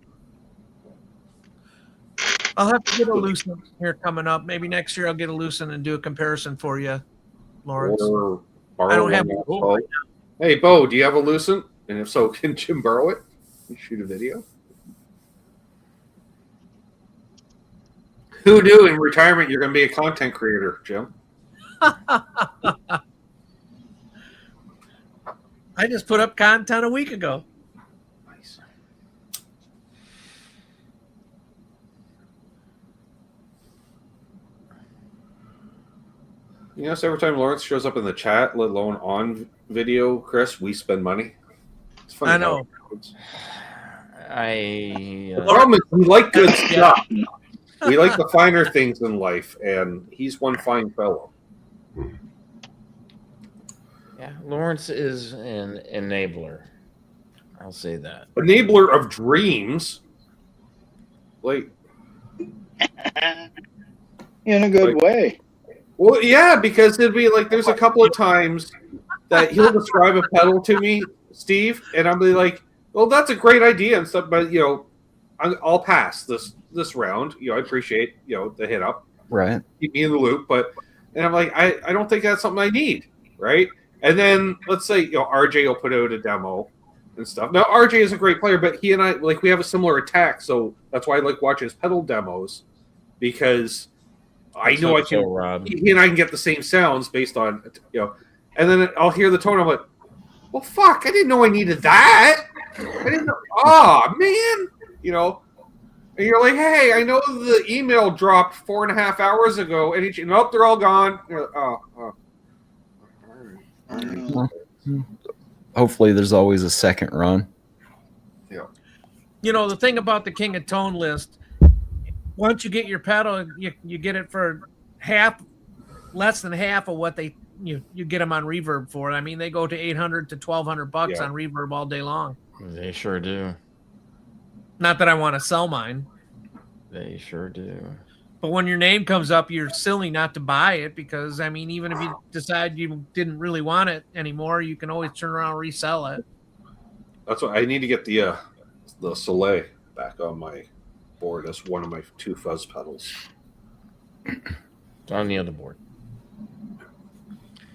I'll have to get a Lucent here coming up. Maybe next year I'll get a Lucent and do a comparison for you, Lawrence. I don't have one right now. Hey, Bo, do you have a Lucent? And if so, can Jim borrow it? Shoot a video. Who knew in retirement you're going to be a content creator, Jim? I just put up content a week ago. Nice. You know, so every time Lawrence shows up in the chat, let alone on video, Chris, we spend money. It's funny. I know. The problem is we like good stuff. We like the finer things in life, and he's one fine fellow. Yeah, Lawrence is an enabler. I'll say that. Enabler of dreams. Like, In a good way. well, yeah, because it'd be like there's a couple of times that he'll describe a pedal to me, Steve, and I'll be like, "Well, that's a great idea and stuff," but you know, I'll pass this round. You know, I appreciate the hit up, Right. keep me in the loop, and I'm like, I don't think that's something I need, right? And then let's say RJ will put out a demo and stuff. Now RJ is a great player, but he and I we have a similar attack, so that's why I like watching his pedal demos because I know I can. Rob. He and I can get the same sounds based on and then I'll hear the tone. I'm like, well, fuck! I didn't know I needed that. I didn't know. Oh man, And you're like, hey, I know the email dropped 4.5 hours ago, and nope, they're all gone. Hopefully, there's always a second run. Yeah. The thing about the King of Tone list, once you get your pedal, you get it for less than half of what you get them on Reverb for. I mean, they go to $800 to $1,200 on Reverb all day long. They sure do. Not that I want to sell mine. They sure do. But when your name comes up, you're silly not to buy it because, I mean, even if you decide you didn't really want it anymore, you can always turn around and resell it. That's what I need to get the Soleil back on my board as one of my 2 fuzz pedals. It's on the other board.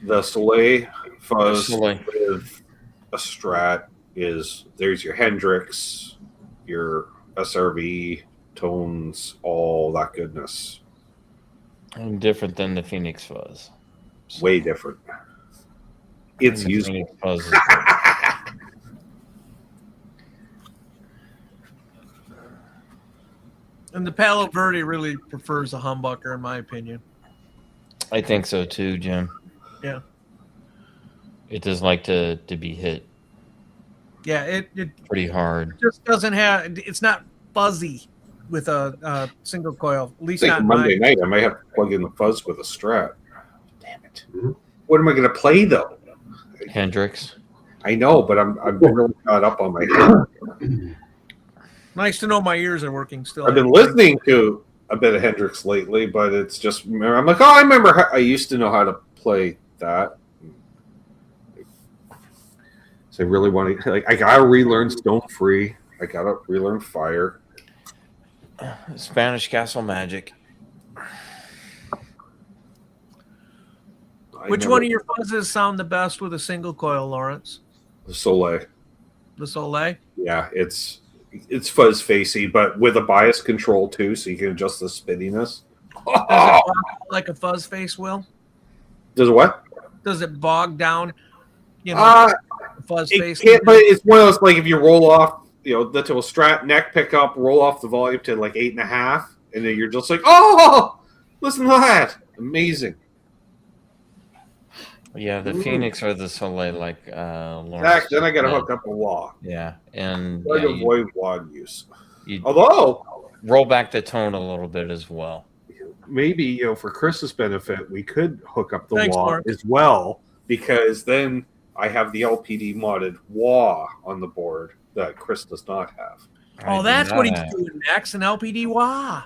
The Soleil fuzz Soleil. with a Strat there's your Hendrix, your SRV, tones, all that goodness. And different than the Phoenix Fuzz. Way different. It's The useful. Phoenix Fuzz is And the Palo Verde really prefers a humbucker, in my opinion. I think so too, Jim. Yeah. It does like to be hit Yeah, it pretty hard. just doesn't have. It's not fuzzy with a single coil. At I least think not Monday mine. night I might have to plug in the fuzz with a Strat. Damn it. What am I going to play, though? Hendrix. I know, but I'm really caught up on my head. Nice to know my ears are working still. I've been listening to a bit of Hendrix lately, but it's just I'm like, I remember how I used to know how to play that. So I really want to I gotta relearn Stone Free. I gotta relearn Fire. Spanish Castle Magic. Which one of your fuzzes sound the best with a single coil, Lawrence? The Soleil? The Soleil? Yeah, it's fuzz facey, but with a bias control too, so you can adjust the spinniness. Does it bog like a fuzz face will? Does what? Does it bog down? Fuzz It face. can't, but it's one of those like if you roll off, the to a Strat neck pickup, roll off the volume to like 8.5, and then you're just like, oh, listen to that, amazing. Yeah, the Phoenix or the Soleil, like Lawrence. Zach, then I got to said. hook up a wah. Yeah, and Try to you avoid wah use. you Although roll back the tone a little bit as well. maybe for Chris's benefit, we could hook up the Thanks, wah Mark. as well, because then I have the LPD modded wah on the board that Chris does not have. Oh, that's what he's doing next, an LPD wah.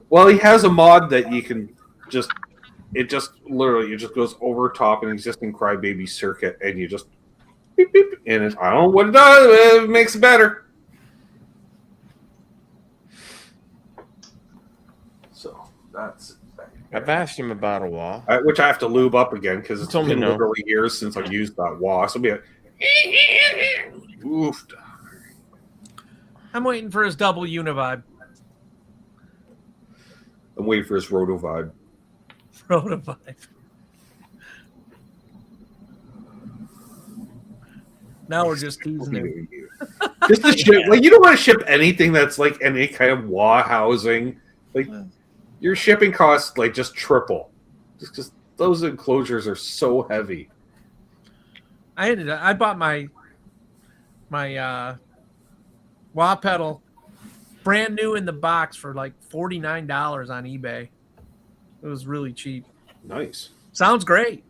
Well, he has a mod that you can just goes over top an existing Crybaby circuit, and you just beep, beep, and I don't know what it does. It makes it better. So that's I've asked him about a wall. which I have to lube up again because it's Told me been no. literally years since I've used that wah. So be a oofed. I'm waiting for his double univibe. I'm waiting for his Roto Vibe. Rotovibe. Now we're just teasing him. Just to ship, you don't want to ship anything that's like any kind of wah housing. Like your shipping costs just triple. Just because those enclosures are so heavy. I bought my wah pedal brand new in the box for like $49 on eBay. It was really cheap. Nice. Sounds great.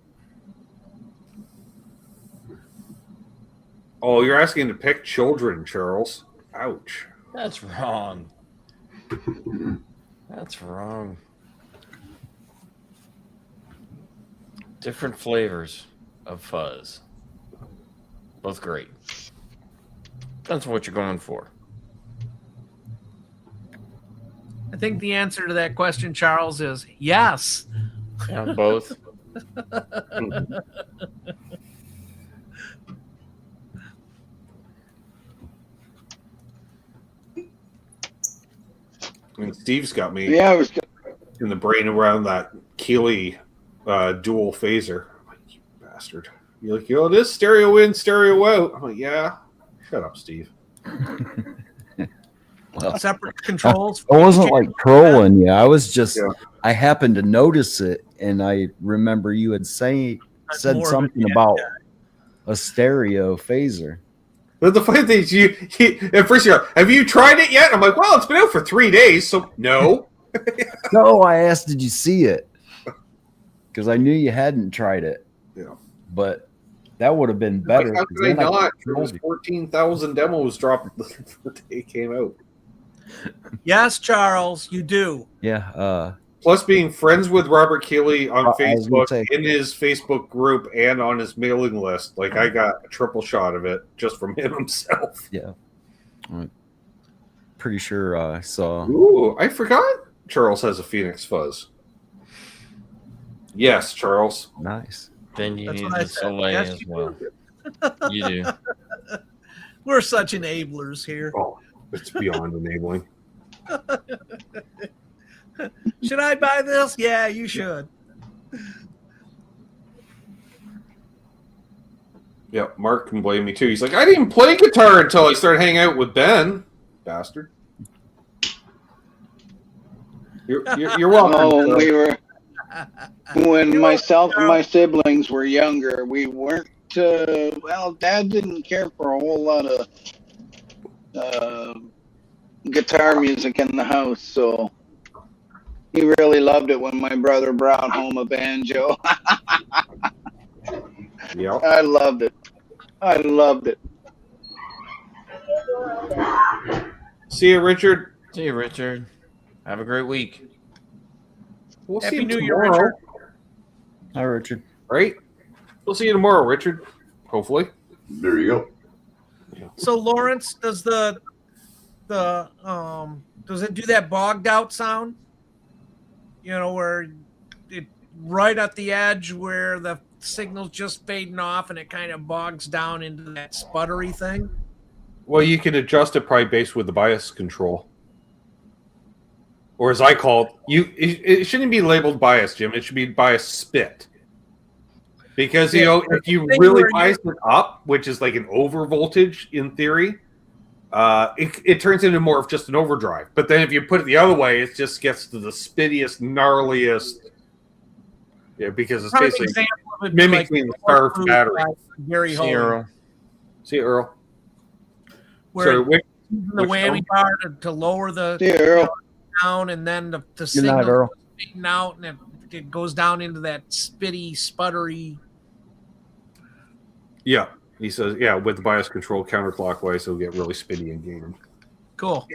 Oh, you're asking to pick children, Charles. Ouch. That's wrong. That's wrong. Different flavors of fuzz. Both great. Depends on what you're going for. I think the answer to that question, Charles, is yes. Yeah, both. I mean, Steve's got me Yeah, I was. in the brain around that Keeley dual phaser. I'm like, you bastard. You're like, yo, this stereo in, stereo out. I'm like, yeah. Shut up, Steve. Well, Separate controls. I wasn't like trolling you. I was just, Yeah. I happened to notice it, and I remember you had said more of a something jet about a stereo phaser. But the funny thing is, at first you're like, have you tried it yet? I'm like, well, it's been out for 3 days, so no. No, I asked, did you see it? Because I knew you hadn't tried it. Yeah. But that would have been better. Like, how 'cause could I then I not? could There was control 14,000 demos dropped the day it came out. Yes, Charles, you do. you. Yeah. Plus, being friends with Robert Keeley on I was gonna Facebook, say- in his Facebook group, and on his mailing list, like I got a triple shot of it just from him himself. Yeah. I'm pretty sure I saw. Ooh, I forgot Charles has a Phoenix Fuzz. Yes, Charles. Nice. Then you That's need what I the said. Soleil Yes, as you well. You do. We're such enablers here. Oh, it's beyond enabling. Should I buy this? Yeah, you should. Yeah, Mark can blame me too. He's like, I didn't play guitar until I started hanging out with Ben. Bastard. You're welcome. Oh, we were when myself and my siblings were younger. We weren't. Well, Dad didn't care for a whole lot of guitar music in the house, so he really loved it when my brother brought home a banjo. Yeah. I loved it. I loved it. See you, Richard. See you, Richard. Have a great week. We'll Happy see you New Year, tomorrow, Richard. Hi, Richard. right? We'll see you tomorrow, Richard. Hopefully. There you go. So Lawrence, does does it do that bogged out sound? You know, where it right at the edge where the signal's just fading off and it kind of bogs down into that sputtery thing? Well, you can adjust it probably based with the bias control. Or as I call it, it shouldn't be labeled bias, Jim. It should be bias spit. Because, you know, if you really bias it up, which is like an over voltage in theory, it turns into more of just an overdrive. But then if you put it the other way, it just gets to the spittiest, gnarliest. Yeah, because it's Probably an basically example of it would be mimicking the starved battery. Gary See you, Holt, Earl. See, Earl. where So, it's using the which whammy tone? bar to lower the See you, Earl. down, and then the Good signal night, Earl. fading out, and it goes down into that spitty, sputtery. Yeah, he says, yeah, with the bias control counterclockwise, it'll get really spitty and gated. Cool.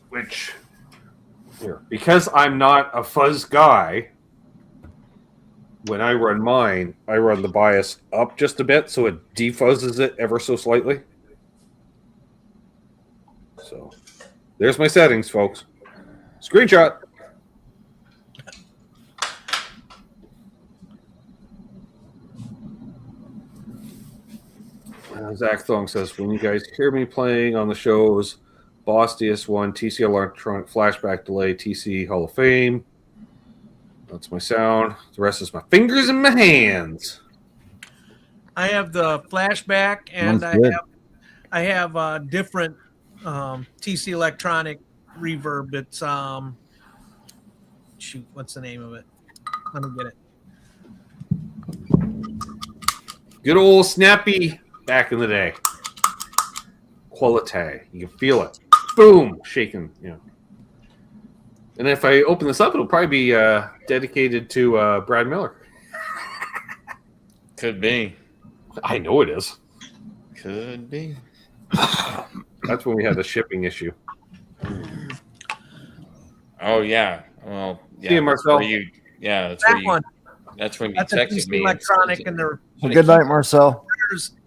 Which, here, because I'm not a fuzz guy, when I run mine, I run the bias up just a bit, so it defuzzes it ever so slightly. So, there's my settings, folks. Screenshot. Zach Thong says, when you guys hear me playing on the shows, Boss DS1, TC Electronic Flashback Delay, TC Hall of Fame. That's my sound. The rest is my fingers and my hands. I have the flashback, and Sounds good. I have different TC Electronic reverb. It's shoot, what's the name of it? Let me get it. Good old Snappy back in the day. Quality. You can feel it. Boom! Shaking. You know. And if I open this up, it'll probably be dedicated to Brad Miller. Could be. I know it is. Could be. That's when we had the shipping issue. Oh yeah. Well, yeah. See you, Marcel. That's where you, yeah, that's That where you. one. That's when you That's a texted TC me. Electronic, and Good night, Marcel.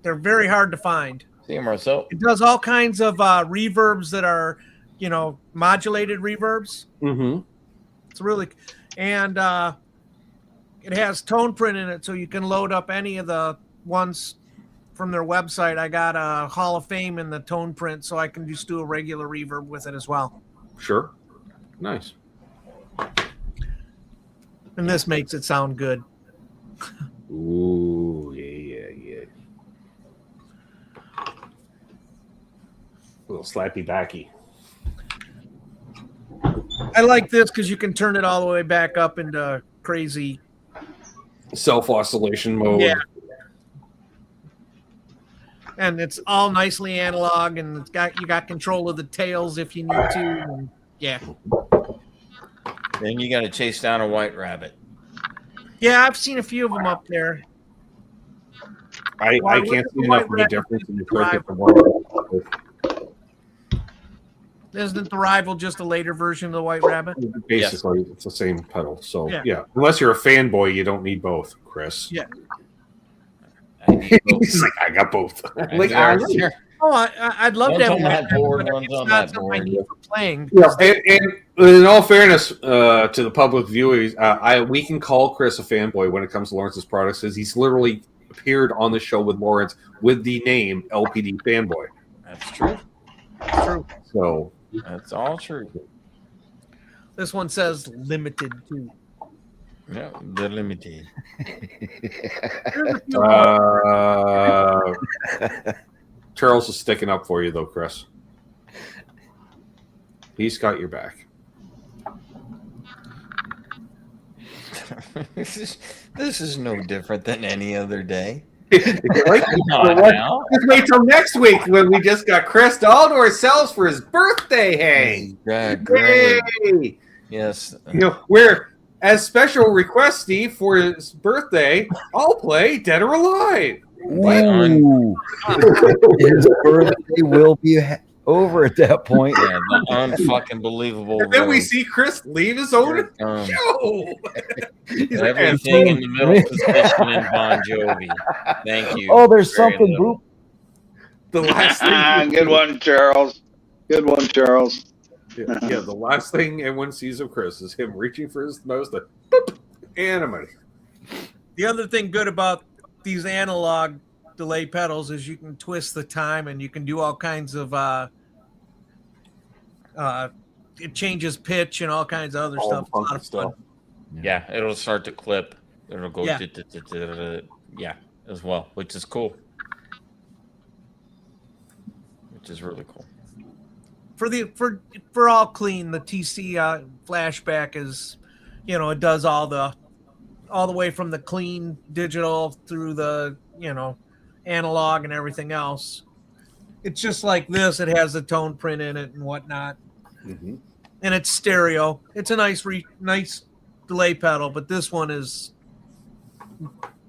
they're very hard to find. See you, Marcel. It does all kinds of reverbs that are, modulated reverbs. Mm-hmm. It's really, and it has tone print in it, so you can load up any of the ones from their website. I got a Hall of Fame in the tone print, so I can just do a regular reverb with it as well. Sure. Nice. And this makes it sound good. Ooh, yeah. A little slappy backy. I like this because you can turn it all the way back up into crazy. Self-oscillation mode. Yeah. And it's all nicely analog, and you got control of the tails if you need to. And yeah. Then you got to chase down a white rabbit. Yeah, I've seen a few of them up there. I Well, can't see White enough of a Rabbit difference in the is quick the at the one. Isn't the Rival just a later version of the White Rabbit? Basically, it's the same pedal. So, Yeah. yeah. Unless you're a fanboy, you don't need both, Chris. Yeah. I need both. He's like, I got both. Like, Sure. Oh, I'd love One's to have on White that Rabbit, board, but one's it's on not that something I board. need for playing. Yeah, and in all fairness to the public viewers, we can call Chris a fanboy when it comes to Lawrence's products, because he's literally appeared on the show with Lawrence with the name LPD Fanboy. That's true. True. So That's all true. This one says limited too. Yeah, they're limited. Charles is sticking up for you, though, Chris. He's got your back. This is no different than any other day. If you like, Come on now. just wait till next week when we just got Chris all to ourselves for his birthday hang. Great. Yay! Yes. We're as special request, Steve, for his birthday. I'll play Dead or Alive. Ooh. His birthday will be over at that point. Yeah, the unfucking believable. And then we see Chris leave his own Um, show. He's like, everything in the middle position in Bon Jovi. Thank you. Oh, there's Very something. little. Boop. the last thing. Good one, Charles. Good one, Charles. Yeah, the last thing everyone sees of Chris is him reaching for his mouse, the boop, animate. The other thing good about these analog delay pedals is you can twist the time, and you can do all kinds of it changes pitch and all kinds of other All stuff. the It's a lot of funky fun. Yeah, it'll start to clip. It'll go. Yeah. Yeah, as well, which is cool. Which is really cool. For all clean, the TC flashback is, it does all the way from the clean digital through the analog and everything else. It's just like this. It has the tone print in it and whatnot, Mm-hmm. and it's stereo. It's a nice delay pedal, but this one is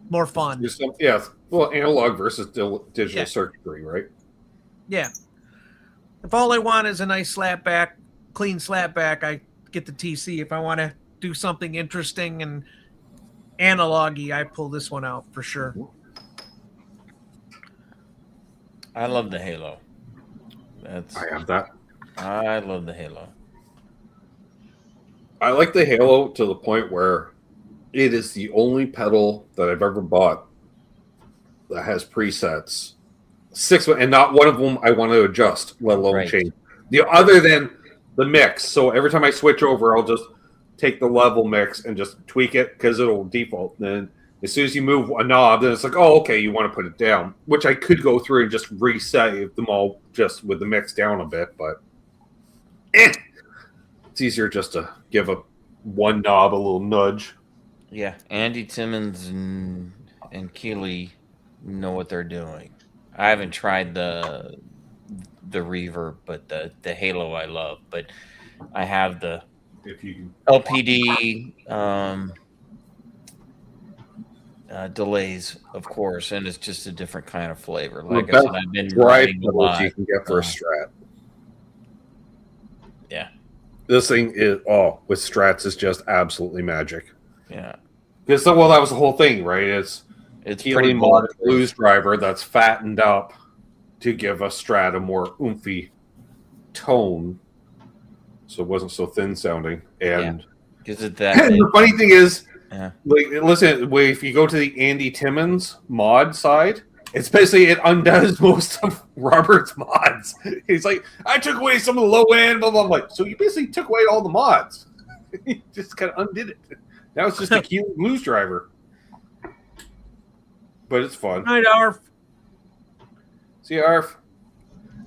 more fun. Yeah, well, analog versus digital Yeah. circuitry, right? Yeah. If all I want is a nice clean slapback, I get the TC. If I want to do something interesting and analog-y, I pull this one out for sure. I love the Halo. I have that. I love the Halo. I like the Halo to the point where it is the only pedal that I've ever bought that has presets. 6, and not one of them I want to adjust, let alone Right. change. Other than the mix. So every time I switch over, I'll just take the level mix and just tweak it because it'll default. Then As soon as you move a knob, then it's like, oh, okay, you want to put it down. Which I could go through and just reset them all just with the mix down a bit, but it's easier just to give one knob a little nudge. Yeah, Andy Timmons and Keeley know what they're doing. I haven't tried the reverb, but the Halo I love. But I have the LPD delays, of course, and it's just a different kind of flavor. Like I said, I've been riding a lot. You can get for a Strat. Yeah, this thing is with Strats is just absolutely magic. Yeah, because that was the whole thing, right? It's pretty mod blues driver that's fattened up to give a Strat a more oomphy tone, so it wasn't so thin sounding. And because the funny thing is, like, listen, if you go to the Andy Timmons mod side, it's basically it undoes most of Robert's mods. He's like, I took away some of the low end, blah blah. I'm like, so you basically took away all the mods. You just kind of undid it. Now it's just a cute blues driver. But it's fun. Night, Arf. See, Arf.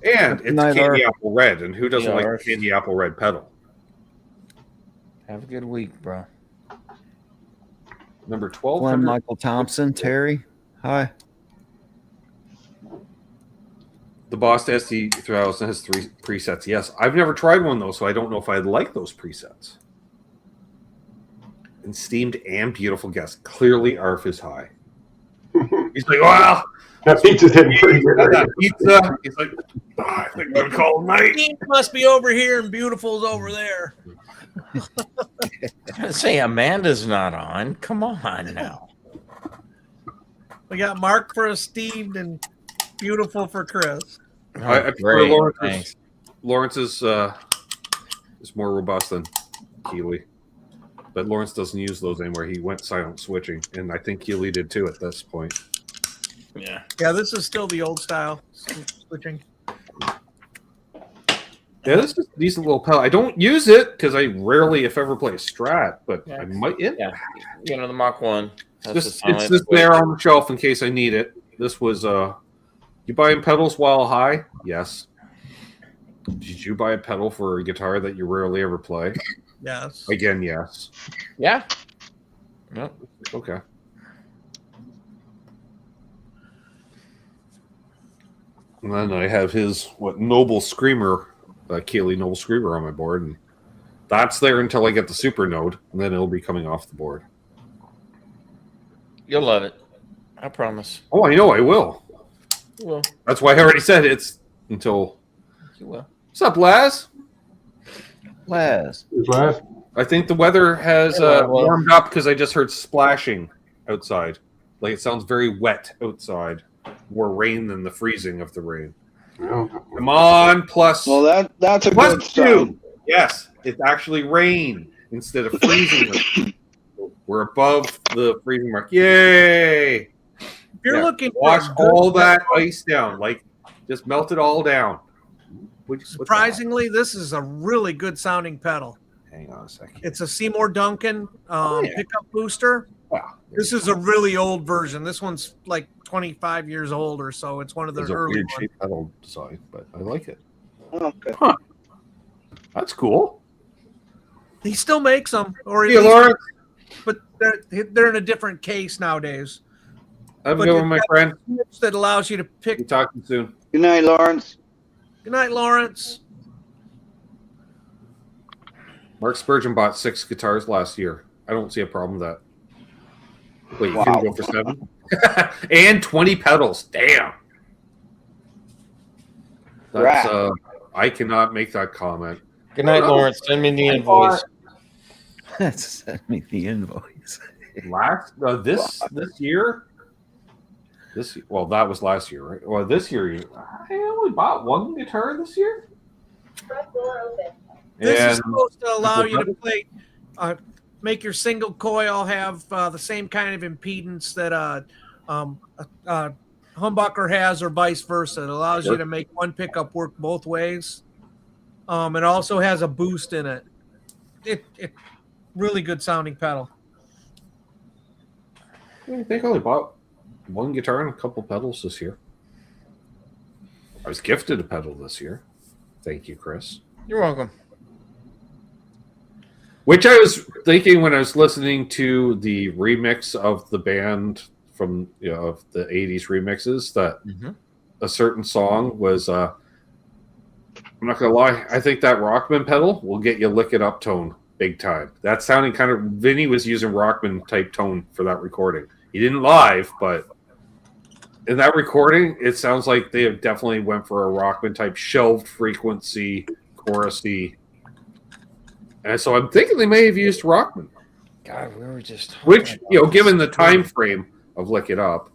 And it's Night, candy Arf. apple red, and who doesn't like Arf. candy apple red pedal? Have a good week, bro. Number 12. Glenn Michael Thompson, Terry. Hi. The Boss SD3000 has 3 presets. Yes, I've never tried one though, so I don't know if I'd like those presets. And steamed and beautiful guest. Clearly, Arf is high. He's like, wow. That pizza's hitting pretty good. That pizza. He's like, I think I'm gonna call it night. He must be over here and Beautiful's over there. Say Amanda's not on. Come on now. We got Mark for Steve and Beautiful for Chris. I prefer Lawrence is more robust than Keeley. But Lawrence doesn't use those anymore. He went silent switching, and I think Keeley did too at this point. Yeah. Yeah, this is still the old style switching. Yeah, this is a decent little pedal. I don't use it because I rarely, if ever, play a Strat, but I might. Yeah, you know, the Mach 1. It's just there on the shelf in case I need it. This was you buying pedals while high? Yes. Did you buy a pedal for a guitar that you rarely ever play? Yes. Again, yes. Yeah. Yep. Okay. And then I have his Noble Screamer, Keeley Noble Screamer on my board, and that's there until I get the Super Node, and then it'll be coming off the board. You'll love it. I promise. Oh, I know I will. You will. That's why I already said it's until. You will. What's up, Laz? Les. Last. I think the weather has warmed up because I just heard splashing outside. Like it sounds very wet outside. More rain than the freezing of the rain. Come on, plus. Well, that's a plus good sign. 2. Yes, it's actually rain instead of freezing. We're above the freezing mark. Yay! If you're looking for wash a good all that pedal, ice down. Like just melt it all down. What's surprisingly, this is a really good sounding pedal. Hang on a second. It's a Seymour Duncan pickup booster. Wow. This is a really old version. This one's like 25 years old or so. It's one of the There's a early weird ones. shaped pedal design, but I like it. Okay. Huh. That's cool. He still makes them, or at Yeah, least- Lawrence. but they're in a different case nowadays. I'm But going, you've my got friend. a switch that allows you to pick. Be talking soon. Good night, Lawrence. Good night, Lawrence. Mark Spurgeon bought 6 guitars last year. I don't see a problem with that. Wait, you Wow. can go for 7? And 20 pedals. Damn. That's Right. I cannot make that comment. Good night, Lawrence. Send me the invoice. Send me the invoice. Last this year. That was last year, right? Well, this year I only bought 1 guitar this year. Front door open. This is And supposed to allow you to play, make your single coil have the same kind of impedance that a humbucker has, or vice versa. It allows you to make one pickup work both ways. It also has a boost in it. It really good sounding pedal. I think I only bought one guitar and a couple pedals this year. I was gifted a pedal this year. Thank you, Chris. You're welcome. Which I was thinking when I was listening to the remix of the band from of the 80s remixes that a certain song was I'm not gonna lie, I think that Rockman pedal will get you lick it up tone big time. That sounding kind of Vinny was using Rockman type tone for that recording. He didn't live, but in that recording, it sounds like they have definitely went for a Rockman type shelved frequency, chorusy. And so I'm thinking they may have used Rockman. God, we were just Which, given the time frame of Lick It Up.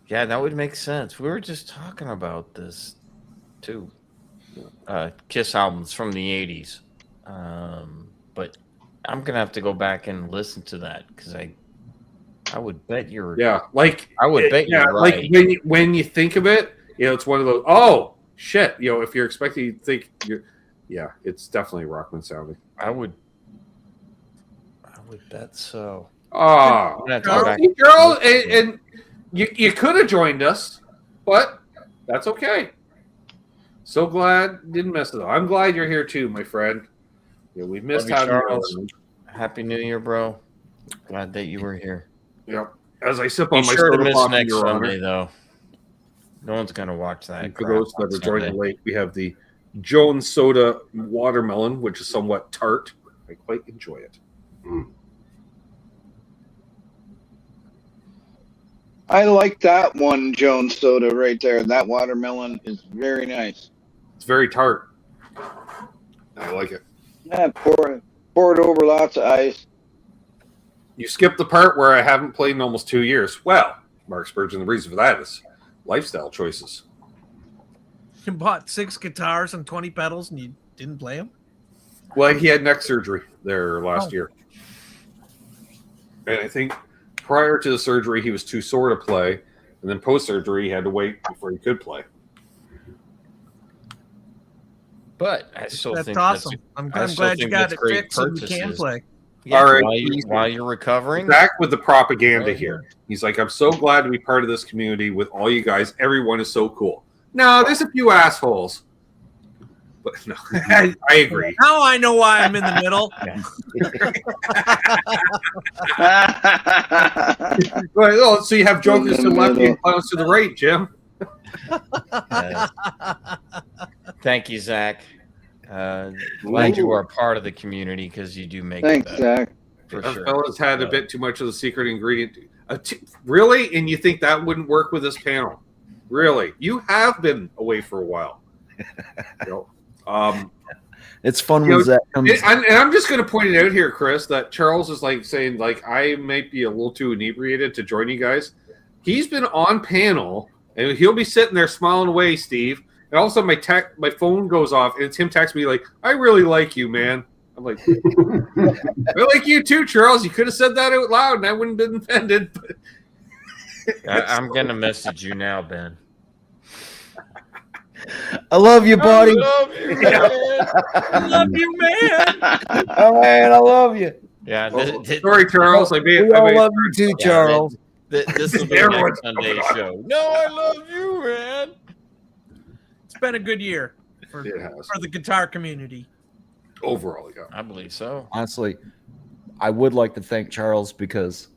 Yeah, that would make sense. We were just talking about this too. Kiss albums from the 80s. But I'm going to have to go back and listen to that because I would bet you're... Yeah, I would bet you're right. Like when you think of it, it's one of those, oh, shit. If you're expecting to think... Yeah, it's definitely Rockman sounding. I would bet so. Charles, and you could have joined us, but that's okay. So glad you didn't mess it up. I'm glad you're here too, my friend. We missed having you. Happy New Year, bro. Glad that you were here. Yep. As I sip on Be my sure to soda miss pop next Your Sunday, Honor. though. No one's gonna watch that. And for those that are joining late, we have the Jones Soda Watermelon, which is somewhat tart. I quite enjoy it. I like that one Jones soda right there. That watermelon is very nice. It's very tart. I like it. Yeah, pour it over lots of ice. You skipped the part where I haven't played in almost 2 years. Well, Mark Spurgeon, the reason for that is lifestyle choices. You bought 6 guitars and 20 pedals and you didn't play them? Well, he had neck surgery there last year. And I think prior to the surgery, he was too sore to play. And then post-surgery, he had to wait before he could play. But I still That's think awesome. I'm glad you got it fixed and you can play. Yeah, all right. While you're recovering. Back with the propaganda here. He's like, I'm so glad to be part of this community with all you guys. Everyone is so cool. No, there's a few assholes. But no, I agree. Now I know why I'm in the middle. Well, so you have jokers to the left and clowns to the right, Jim. Thank you, Zach. Glad you are part of the community because you do make Thanks, it Zach. for Our sure. fellas had a bit too much of the secret ingredient. Really? And you think that wouldn't work with this panel? Really? You have been away for a while. It's fun when Zach comes. And I'm just going to point it out here, Chris, that Charles is saying I might be a little too inebriated to join you guys. He's been on panel, and he'll be sitting there smiling away, Steve. And all of a sudden, my phone goes off, and it's him texting me I really like you, man. I'm like, I like you too, Charles. You could have said that out loud, and I wouldn't have been offended. But I'm going to message you now, Ben. I love you, buddy. I love you, man. I love you, man. Oh, man, I love you. Yeah. Sorry, Charles. We all love you too, Charles. This will be next Sunday's show. No, I love you, man. It's been a good year for the guitar community. Overall, yeah. I believe so. Honestly, I would like to thank Charles because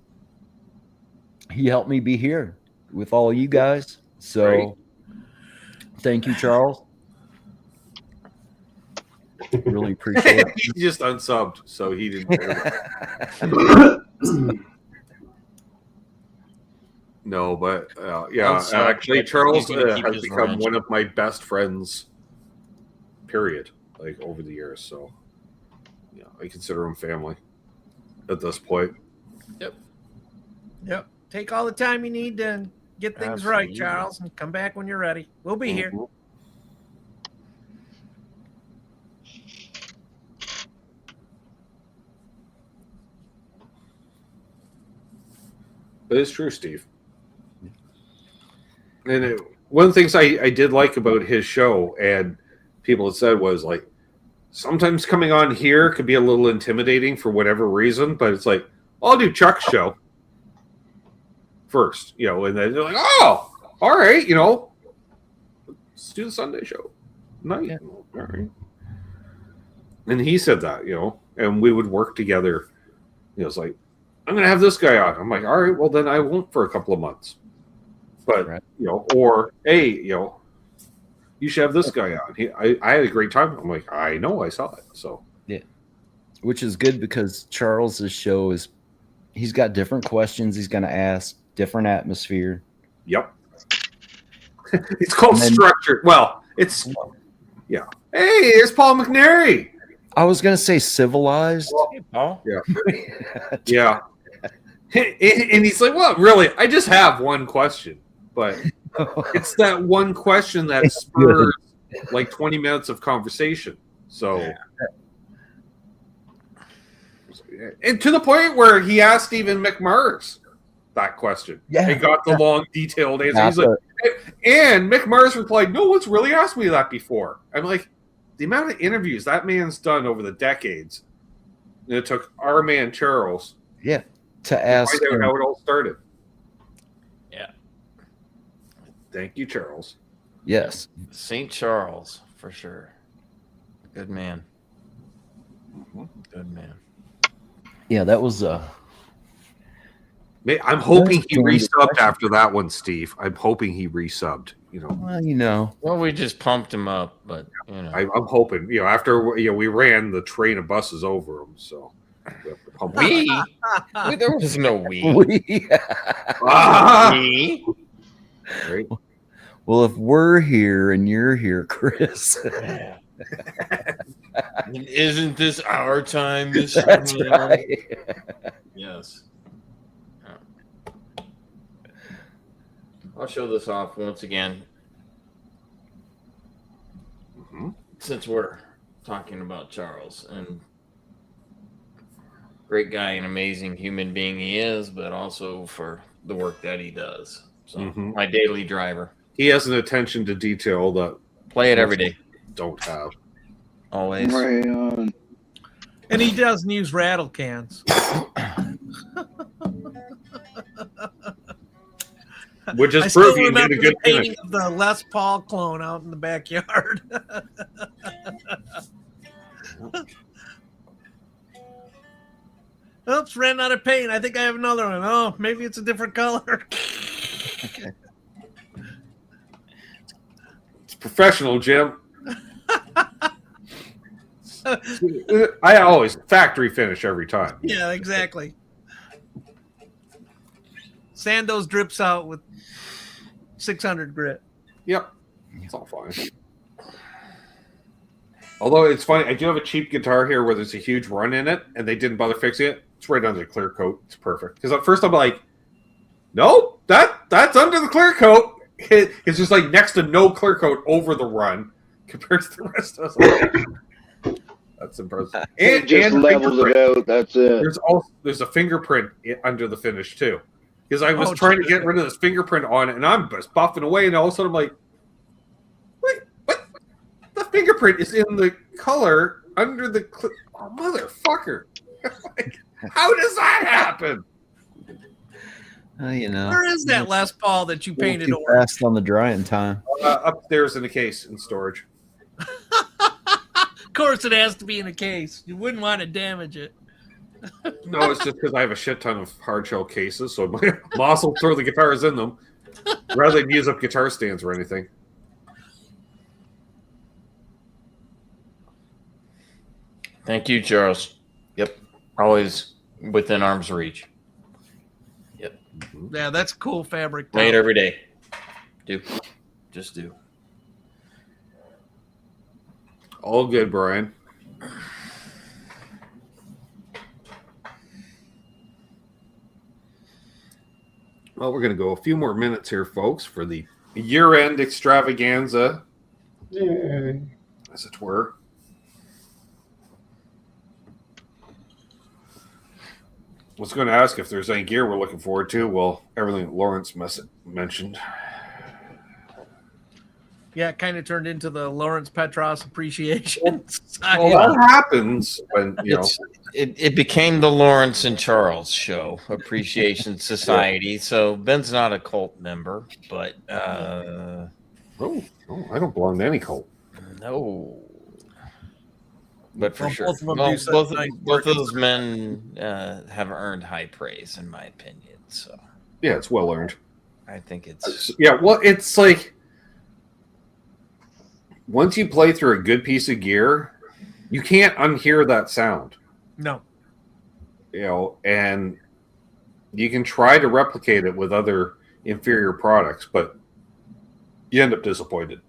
he helped me be here with all you guys. So thank you, Charles. Really appreciate it. He just unsubbed, so he didn't care. No, but actually, Charles has become one of my best friends. Period. Over the years, so I consider him family at this point. Yep. Take all the time you need to get things right, Charles, and come back when you're ready. We'll be here. But it's true, Steve. And one of the things I did like about his show, and people had said, was sometimes coming on here could be a little intimidating for whatever reason, but it's I'll do Chuck's show. first, and then they're like, oh, all right, let's do the Sunday show night. Yeah. All right. And he said that, and we would work together. It's like, I'm going to have this guy on. I'm like, all right, well, then I won't for a couple of months. But, Right. Or, hey, you should have this guy on. I had a great time. I'm like, I know, I saw it. So, Yeah. Which is good because Charles's show he's got different questions he's going to ask, different atmosphere. yep. It's called And then- structured. Well, it's, yeah. Hey, there's Paul McNary. I was going to say civilized. Hey, Paul. Yeah. And he's like, well, really, I just have one question. But it's that one question that spurs like 20 minutes of conversation. So, and to the point where he asked even McMars that question. Yeah. He got the long, detailed answer. He's like, and McMars replied, no one's really asked me that before. I'm like, the amount of interviews that man's done over the decades, and it took our man Charles to ask find out him. how it all started. Yeah. Thank you, Charles. Yes. St. Charles, for sure. Good man. Good man. Yeah, that was I'm hoping he That's resubbed after that one, Steve. I'm hoping he resubbed. well, Well, we just pumped him up, but I'm hoping. After we ran the train of buses over him, so we have to pump him. we there was no we. Ah! We? Right? Well, if we're here and you're here, Chris. Isn't this our time this That's evening? right. Yes. I'll show this off once again. Since we're talking about Charles, and great guy and amazing human being he is, but also for the work that he does. So my daily driver. He has an attention to detail that Play it every day. don't have. Always. Right on. And he doesn't use rattle cans. Which I is still proof he did remember a the good painting finish. of the Les Paul clone out in the backyard. Oops, ran out of paint. I think I have another one. Oh, maybe it's a different color. It's professional, Jim. I always factory finish every time. Yeah, exactly. Sandoz drips out with 600 grit. Yep. It's all fine. Although it's funny, I do have a cheap guitar here where there's a huge run in it, and they didn't bother fixing it. It's right under the clear coat. It's perfect. Because at first I'm like, nope, that's under the clear coat. It's just like next to no clear coat over the run compared to the rest of us. That's impressive. It just levels it out. That's it. There's a fingerprint under the finish too. Because I was Oh, trying to geez. get rid of this fingerprint on it, and I'm just buffing away, and all of a sudden I'm like, wait, what? The fingerprint is in the color under the oh, motherfucker. Like, how does that happen? Where is that Les Paul that you painted too orange? fast on the drying time. Upstairs in a case in storage. Of course, it has to be in a case. You wouldn't want to damage it. No, it's just because I have a shit ton of hard shell cases, so my boss will throw the guitars in them rather than use up guitar stands or anything. Thank you, Charles. Yep. Always within arm's reach. Yep. Yeah, that's cool fabric. Play it every day. Do. Just do. All good, Brian. Well, we're going to go a few more minutes here, folks, for the year-end extravaganza, Yay. as it were. I was going to ask if there's any gear we're looking forward to. Well, everything that Lawrence mentioned. Yeah, it kind of turned into the Lawrence Petros Appreciation Society. Well, that happens when It became the Lawrence and Charles Show Appreciation Society. So Ben's not a cult member, but no, I don't belong to any cult. no. But for Well, sure, both of them well, do such both nice of work. those men have earned high praise, in my opinion. So Yeah, it's well earned. I think it's Yeah, well, it's like once you play through a good piece of gear, you can't unhear that sound. No. You know, and you can try to replicate it with other inferior products, but you end up disappointed.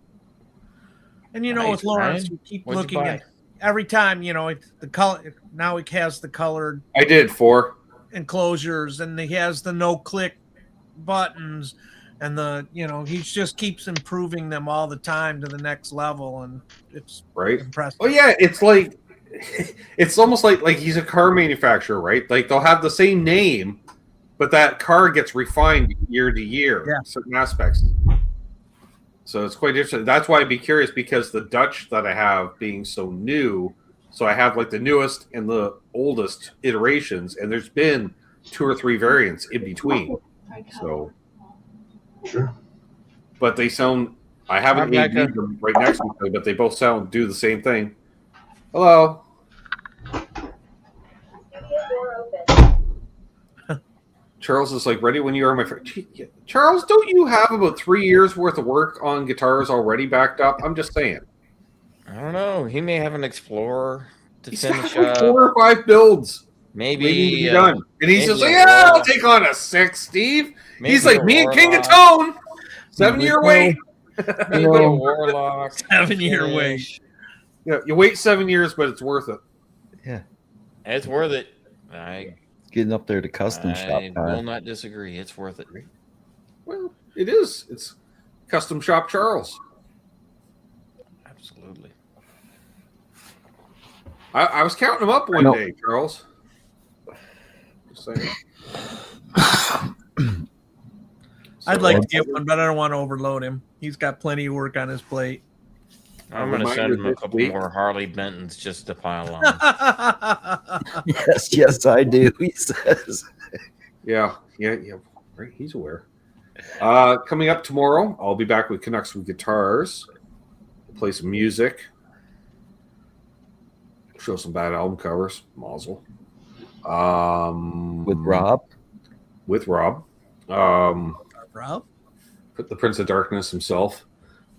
And you know, Nice, with Lawrence, Ryan. you keep What'd you looking buy? at every time, you know, the color. Now he has the colored I did 4. enclosures, and he has the no-click buttons, and he just keeps improving them all the time to the next level, and it's Right? impressive. Oh yeah, it's like it's almost like he's a car manufacturer, right? Like they'll have the same name, but that car gets refined year to year, Yeah. certain aspects. So it's quite interesting. That's why I'd be curious, because the Dutch that I have being so new, so I have like the newest and the oldest iterations, and there's been 2 or 3 variants in between. So, Sure. but they sound. I haven't I'm not AB'd them right next to each other, but they both do the same thing. Hello. Studio door open. Charles is like, ready when you are, my friend. Charles, don't you have about 3 years worth of work on guitars already backed up? I'm just saying. I don't know. He may have an Explorer to He's finish got like up. 4 or 5 builds. Maybe Waiting to be done. And he's maybe just a like, yeah, I'll Warlock. take on a 6, Steve. Maybe He's like, a me and King of Warlock. Tone. 7-year wait. Maybe a Warlock. 7-year wait. finish. Yeah, you wait 7 years, but it's worth it. Yeah. It's worth it. I Getting up there to custom shop will time. not disagree. It's worth it. Well, it is. It's Custom Shop Charles. Absolutely. I was counting them up one know. day, Charles. Just saying. I'd like to get one, but I don't want to overload him. He's got plenty of work on his plate. I'm going to Reminder send him a this couple week. more Harley Bentons just to pile on. Yes, I do. He says. Yeah. Right, he's aware. Coming up tomorrow, I'll be back with Canucks with Guitars. Play some music. Show some bad album covers. Mazel. With Rob. With Rob. Rob? The Prince of Darkness himself.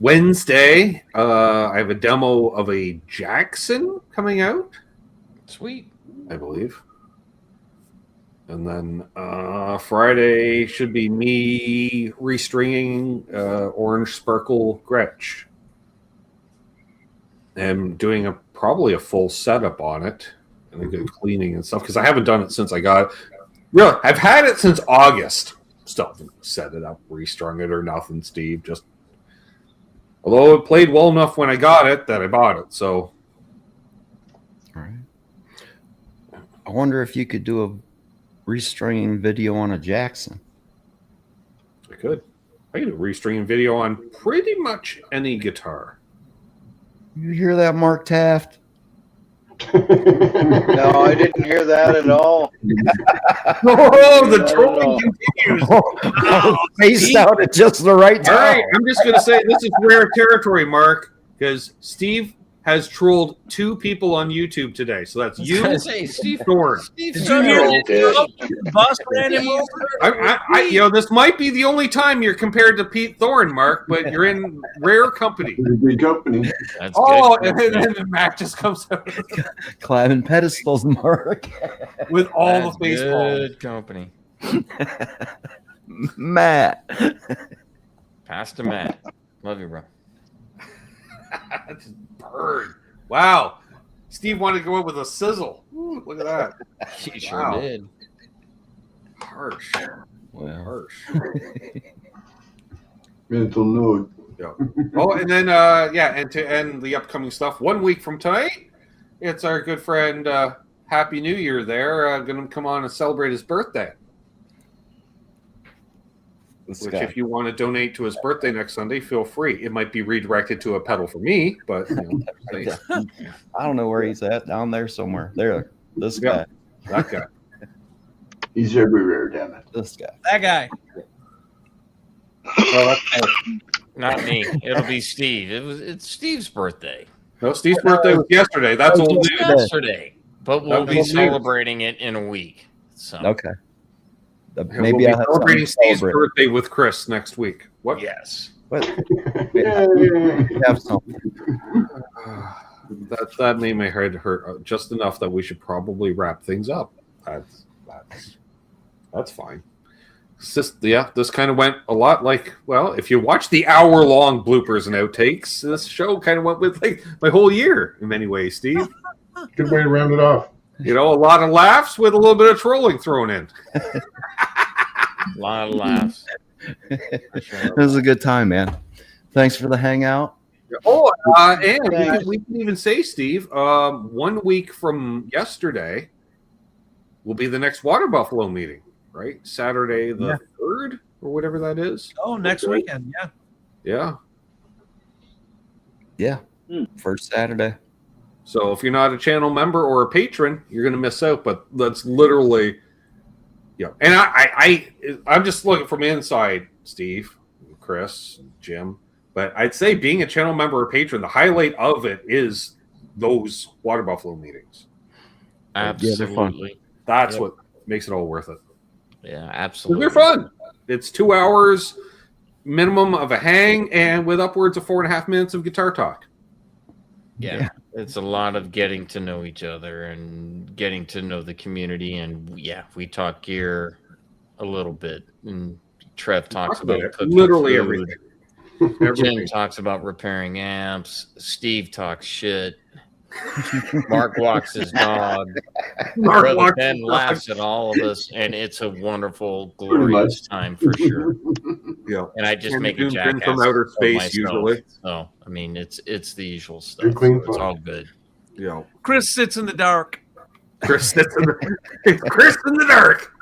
Wednesday, I have a demo of a Jackson coming out, Sweet. I believe. And then Friday should be me restringing Orange Sparkle Gretsch. And doing probably a full setup on it and a good cleaning and stuff, because I haven't done it since I got it. Really, I've had it since August. Still haven't set it up, restrung it or nothing, Steve. Just although it played well enough when I got it that I bought it. So All right. I wonder if you could do a restringing video on a Jackson. I could. I could do a restringing video on pretty much any guitar. You hear that, Mark Taft? No, I didn't hear that at all. Oh, the Not at trolling all. continues. Spaced out at just the right All right, time. I'm just going to say this is rare territory, Mark, because Steve has trolled 2 people on YouTube today. So that's you and Steve Thorne. Did you hear that? Bus ran him over? This might be the only time you're compared to Pete Thorne, Mark, but you're in rare company. Pretty good company. That's Oh, good. and then Matt just comes out Climbing pedestals, Mark. with all That's the baseball. good company. Matt. Pass to Matt. Love you, bro. Just bird. Wow. Steve wanted to go out with a sizzle. Ooh, look at that. He sure Wow. did. Harsh. Well, Harsh. Mental note. Yeah. Oh, and then and to end the upcoming stuff, 1 week from tonight, it's our good friend Happy New Year there. Going to come on and celebrate his birthday. This Which, guy. if you want to donate to his birthday next Sunday, feel free. It might be redirected to a pedal for me, but I don't know where he's at. Down there somewhere. There. This Yeah. guy. that guy. He's everywhere, damn it. This guy. That guy. Oh, that's, Not me. It'll be Steve. It's Steve's birthday. no, Steve's birthday was yesterday. That's old news. Yesterday. But we'll That's be old news. celebrating it in a week. So Okay. we'll Maybe be I'll have celebrating something to Steve's celebrate. birthday with Chris next week. What? yes. What? Yay. Have something. That made my head hurt just enough that we should probably wrap things up. That's fine. It's just, this kind of went a lot like, well, if you watch the hour-long bloopers and outtakes, this show kind of went with like my whole year in many ways, Steve. Good way to round it off. You know, a lot of laughs with a little bit of trolling thrown in. A lot of laughs. It was a good time, man. Thanks for the hangout. Oh, and we can even say, Steve, 1 week from yesterday will be the next Water Buffalo meeting, right? Saturday the 3rd or whatever that is. Oh, next weekend. Yeah. Yeah. Yeah. First Saturday. So if you're not a channel member or a patron, you're going to miss out. But that's literally, And I'm just looking from inside, Steve, Chris, Jim. But I'd say being a channel member or patron, the highlight of it is those Water Buffalo meetings. Absolutely. That's what makes it all worth it. Yeah, absolutely. They're fun. It's 2 hours minimum of a hang and with upwards of 4.5 minutes of guitar talk. Yeah. It's a lot of getting to know each other and getting to know the community. And we talk gear a little bit. And Trev talks about cooking literally food. everything. Jim talks about repairing amps. Steve talks shit. Mark walks his dog. Brother Ben laughs at all of us, and it's a wonderful, glorious time for sure. Yeah, and I just and make a jackass from outer of space myself. usually. So I mean, it's the usual stuff. Good, clean So it's fun. all good. Yeah, Chris sits in the dark. Chris sits in the dark.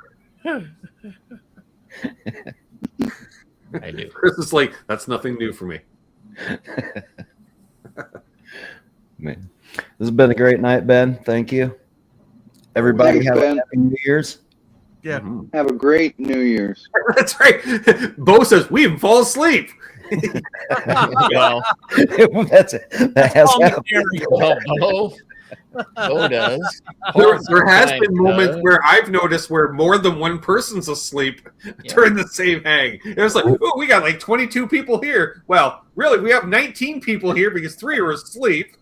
I do. Chris is like, that's nothing new for me. Man, this has been a great night, Ben. Thank you. Everybody Thanks, have Ben. a happy New Year's. Yeah. Mhm. Have a great New Year's. That's right. Bo says we even fall asleep. Well, That's it. That has Oh, happened. Gary. Bo does. There has Sometimes been moments does. where I've noticed where more than one person's asleep during the same hang. It was like, oh, we got like 22 people here. Well, really, we have 19 people here because 3 are asleep.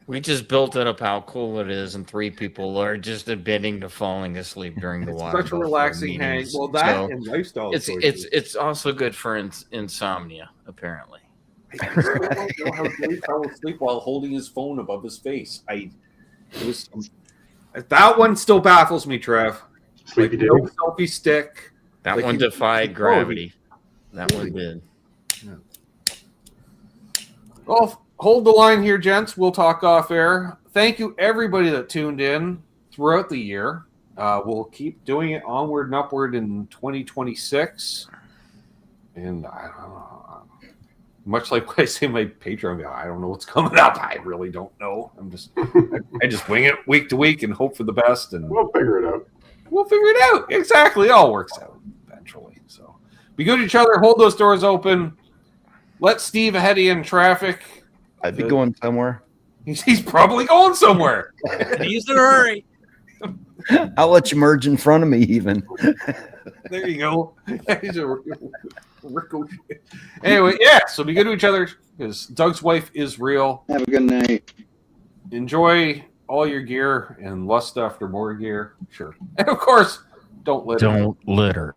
We just built it up how cool it is, and 3 people are just admitting to falling asleep during the It's water. such a relaxing hang. meetings. Well, that So and lifestyle choices. it's also good for insomnia, apparently. I don't know how Dave fell asleep while holding his phone above his face. That one still baffles me, Trev. Sleepy No Dave. selfie stick. That Like one he- defied gravity. That one did. Well, hold the line here, gents. We'll talk off air. Thank you, everybody that tuned in throughout the year. We'll keep doing it onward and upward in 2026. And I don't know. Much like what I say in my Patreon, I don't know what's coming up. I really don't know. I just wing it week to week and hope for the best. And We'll figure it out. we'll figure it out. Exactly. It all works out eventually. So be good to each other. Hold those doors open. Let Steve ahead of you in traffic. I'd be going somewhere. He's probably going somewhere. He's in a hurry. I'll let you merge in front of me, even. There you go. Anyway, yeah. So be good to each other because Doug's wife is real. Have a good night. Enjoy all your gear and lust after more gear. Sure. And of course, don't litter. Don't litter.